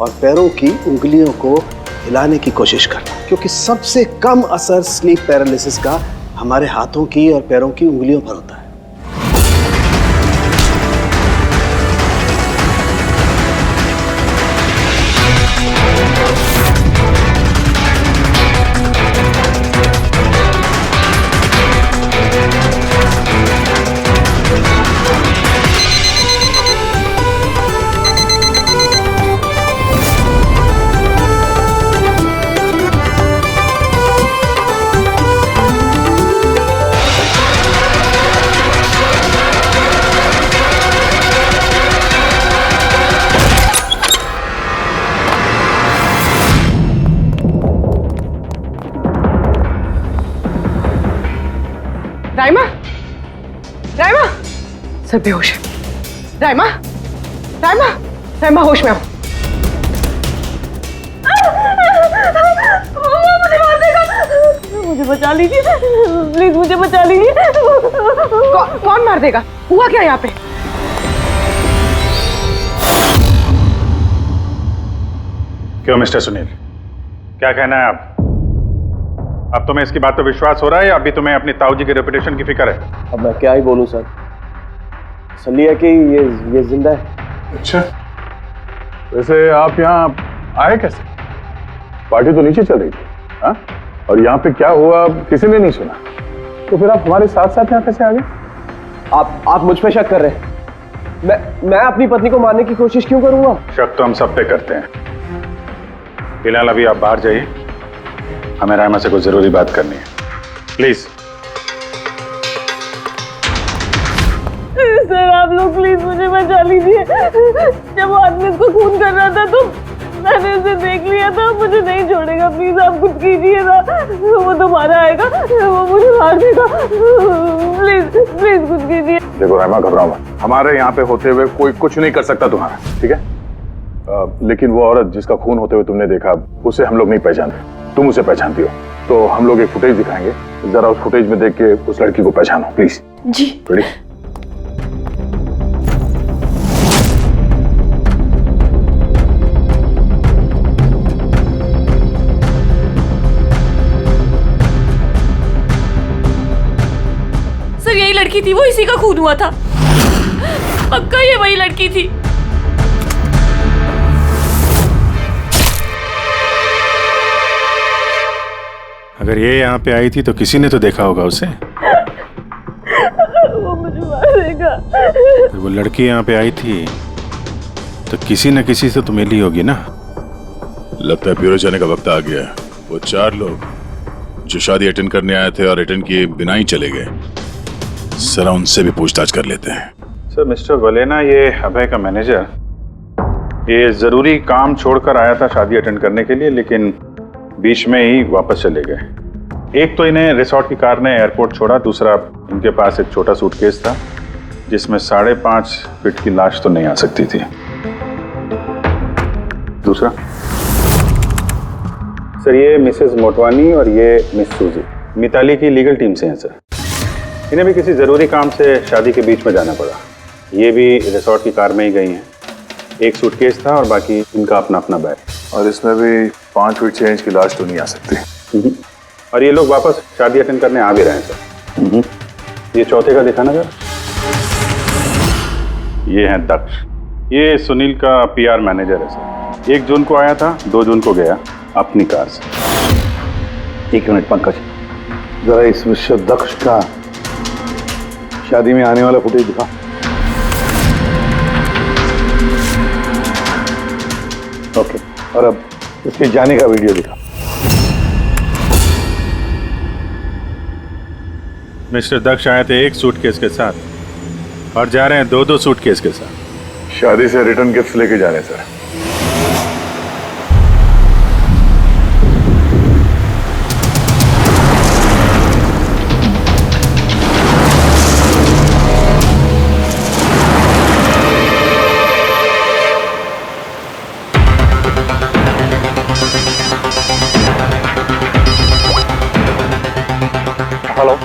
और पैरों की उंगलियों को हिलाने की कोशिश करना, क्योंकि सबसे कम असर स्लीप पैरालिसिस का हमारे हाथों की और पैरों की उंगलियों पर होता है। राइमा, राइमा, सर बेहोश है। राइमा, राइमा, राइमा होश में आओ। मुझे मार देगा। मुझे बचा लीजिए प्लीज, मुझे बचा लीजिए। कौन मार देगा? हुआ क्या यहाँ पे? क्यों मिस्टर सुनील, क्या कहना है आप? अब तुम्हें इसकी बात पे विश्वास हो रहा है या अभी तुम्हें अपनी ताऊ जी की रेपुटेशन की फिक्र है? अब मैं क्या ही बोलूं सर, तसल्ली है कि ये जिंदा है। अच्छा, वैसे आप यहाँ आए कैसे? पार्टी तो नीचे चल रही थी, हाँ? और यहाँ पे क्या हुआ किसी ने नहीं सुना, तो फिर आप हमारे साथ साथ यहाँ कैसे आ गए? आप मुझ पे शक कर रहे हैं? मैं अपनी पत्नी को मारने की कोशिश क्यों करूंगा? शक तो हम सब पे करते हैं। फिलहाल अभी आप बाहर जाइए, हमें रायमा से कुछ जरूरी बात करनी है, प्लीज। सर आप लोग प्लीज मुझे बचा लीजिए। जब वो आदमी उसको खून कर रहा था तो मैंने उसे देख लिया था, मुझे नहीं छोड़ेगा, प्लीज आप कुछ कीजिए ना, वो दोबारा आएगा, वो मुझे मार देगा, प्लीज प्लीज कुछ कीजिए। देखो रायमा, घबराओ मत, हमारे यहाँ पे होते हुए कोई कुछ नहीं कर सकता तुम्हारा, ठीक है? लेकिन वो औरत जिसका खून होते हुए तुमने देखा, उसे हम लोग नहीं पहचानते, तुम उसे पहचानती हो, तो हम लोग एक फुटेज दिखाएंगे, जरा उस फुटेज में देख के उस लड़की को पहचानो प्लीज। जी। रेडी? सर यही लड़की थी, वो इसी का खून हुआ था, पक्का ये वही लड़की थी। अगर ये यहाँ पे आई थी तो किसी ने तो देखा होगा उसे। वो मुझे मार देगा। अगर वो लड़की यहाँ पे आई थी तो किसी न किसी से तो मिली होगी ना। लगता है ब्यूरो जाने का वक्त आ गया है। वो 4 लोग जो शादी अटेंड करने आए थे और अटेंड किए बिना ही चले गए, जरा उनसे भी पूछताछ कर लेते हैं। सर मिस्टर वलेना, ये अभय का मैनेजर, ये जरूरी काम छोड़कर आया था शादी अटेंड करने के लिए, लेकिन बीच में ही वापस चले गए। एक तो इन्हें रिसोर्ट की कार ने एयरपोर्ट छोड़ा, दूसरा इनके पास एक छोटा सूटकेस था जिसमें 5.5 फीट की लाश तो नहीं आ सकती थी। दूसरा सर, ये मिसेस मोटवानी और ये मिस सूजी मिताली की लीगल टीम से हैं सर। इन्हें भी किसी ज़रूरी काम से शादी के बीच में जाना पड़ा। ये भी रिसोर्ट की कार में ही गई हैं। एक सूटकेस था और बाकी इनका अपना अपना बैग, और इसमें भी 5 फीट 6 इंच की लाश तो नहीं आ सकती। और ये लोग वापस शादी अटेंड करने आ भी रहे हैं सर। ये चौथे का दिखाना सर। ये है दक्ष, ये सुनील का PR मैनेजर है सर। 1 जून को आया था, 2 जून को गया अपनी कार से। 1 मिनट पंकज, जरा इस मिस्टर दक्ष का शादी में आने वाला फुटेज दिखा। ओके, और अब उसके जाने का वीडियो दिखा। मिस्टर दक्ष आए थे 1 सूटकेस के साथ और जा रहे हैं 2-2 सूटकेस के साथ। शादी से रिटर्न गिफ्ट लेके जा रहे हैं सर। हेलो,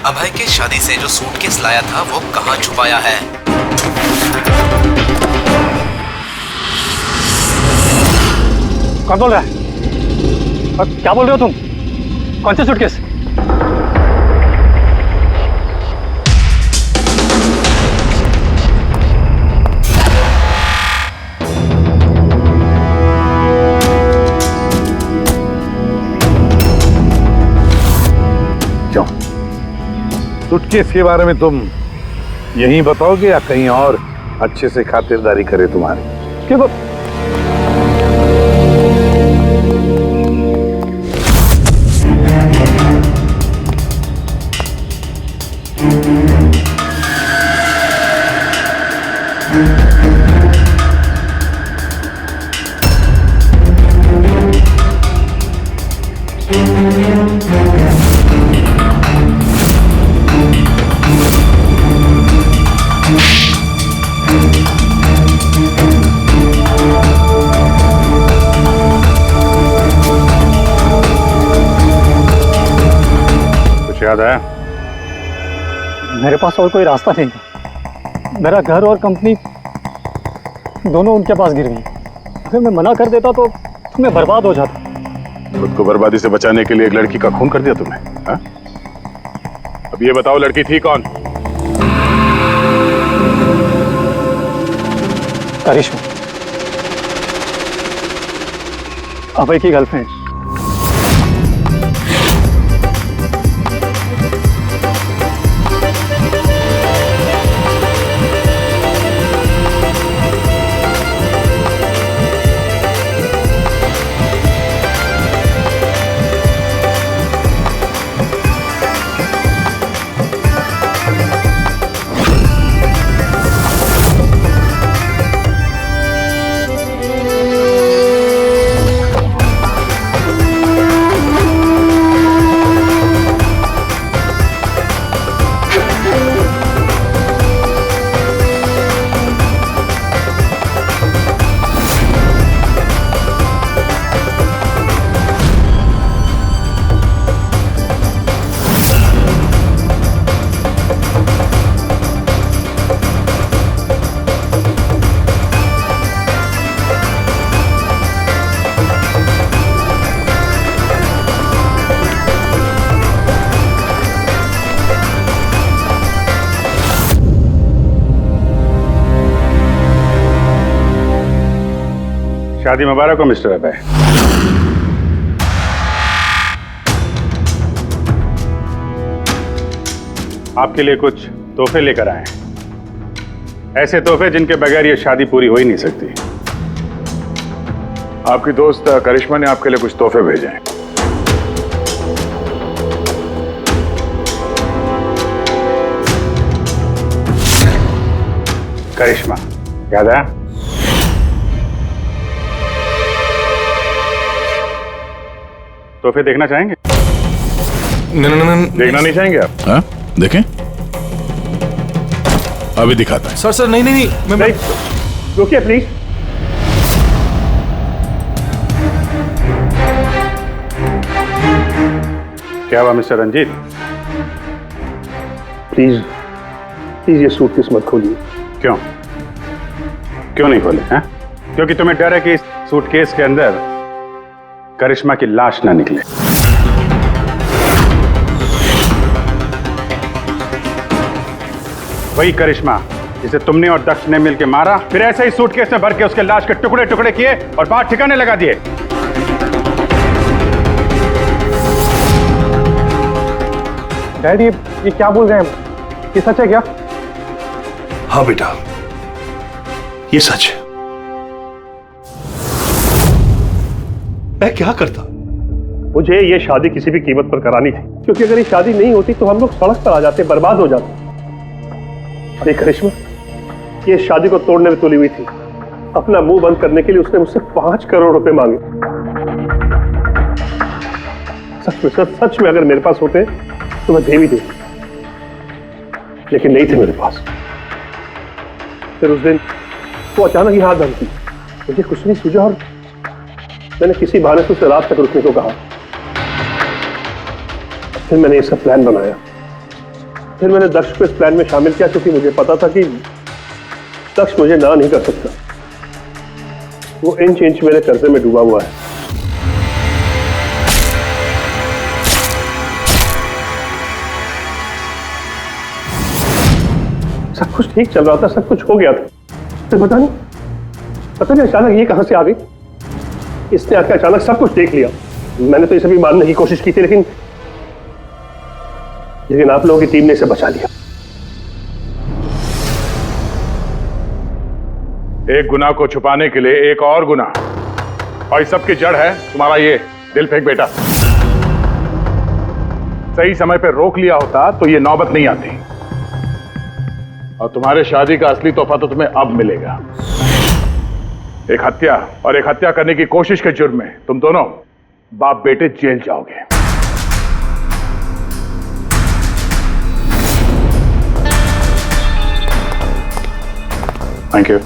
अभय के शादी से जो सूटकेस लाया था वो कहाँ छुपाया है? कौन बोल रहा है? और क्या बोल रहे हो तुम? कौन से सूटकेस? सूटकेस के बारे में तुम यहीं बताओगे या कहीं और अच्छे से खातिरदारी करे तुम्हारी? क्यों? याद आया? मेरे पास और कोई रास्ता नहीं था। मेरा घर और कंपनी दोनों उनके पास गिर गई। अगर मैं मना कर देता तो मैं बर्बाद हो जाता। खुद को बर्बादी से बचाने के लिए एक लड़की का खून कर दिया तुमने, हाँ? अब ये बताओ लड़की थी कौन? करिश्मा, अभय की गर्लफ्रेंड। शादी मुबारक हो मिस्टर अभय। आपके लिए कुछ तोहफे लेकर आए हैं, ऐसे तोहफे जिनके बगैर ये शादी पूरी हो ही नहीं सकती। आपकी दोस्त करिश्मा ने आपके लिए कुछ तोहफे भेजे हैं। करिश्मा, याद है? तोहफे देखना चाहेंगे? देखना नहीं चाहेंगे आप? हाँ, देखें। अभी दिखाता है। सर नहीं नहीं नहीं, मैं रुकिए प्लीज। क्या हुआ मिस्टर रंजीत? प्लीज प्लीज ये सूटकेस मत खोलिए। क्यों? क्यों नहीं खोले? हैं? क्योंकि तुम्हें डर है कि इस सूटकेस के अंदर करिश्मा की लाश ना निकले। वही करिश्मा जिसे तुमने और दक्ष ने मिलकर मारा, फिर ऐसे ही सूटकेस में भर के उसके लाश के टुकड़े टुकड़े किए और बाहर ठिकाने लगा दिए। डैड, ये क्या बोल रहे हैं? ये सच है क्या? हाँ बेटा, ये सच है। मैं क्या करता? मुझे ये शादी किसी भी कीमत पर करानी थी, क्योंकि अगर ये शादी नहीं होती तो हम लोग सड़क पर आ जाते, बर्बाद हो जाते। अरे करिश्मा, ये शादी को तोड़ने में तुली हुई थी। अपना मुंह बंद करने के लिए उसने मुझसे 5 करोड़ रुपए मांगे। सच में अगर मेरे पास होते तो मैं दे भी देता, लेकिन नहीं थे मेरे पास। फिर उस दिन वो अचानक ही हाथ धमकी, मुझे कुछ नहीं सूझा और मैंने किसी बहाने से उसे रात तक रुकने को कहा। फिर मैंने इसका प्लान बनाया। फिर मैंने दक्ष को इस प्लान में शामिल किया, क्योंकि मुझे पता था कि दक्ष मुझे ना नहीं कर सकता। वो इंच इंच मेरे कर्जे में डूबा हुआ है। सब कुछ ठीक चल रहा था, सब कुछ हो गया था, तो पता नहीं अचानक ये कहां से आ गई। इसने आकर अचानक सब कुछ देख लिया। मैंने तो इसे भी मारने की कोशिश की थी, लेकिन आप लोगों की टीम ने इसे बचा लिया। एक गुनाह को छुपाने के लिए एक और गुनाह, और इस सब की जड़ है तुम्हारा ये दिल फेंक बेटा। सही समय पर रोक लिया होता तो ये नौबत नहीं आती, और तुम्हारे शादी का असली तोहफा तो तुम्हें अब मिलेगा। एक हत्या और एक हत्या करने की कोशिश के जुर्म में तुम दोनों बाप बेटे जेल जाओगे। Thank you.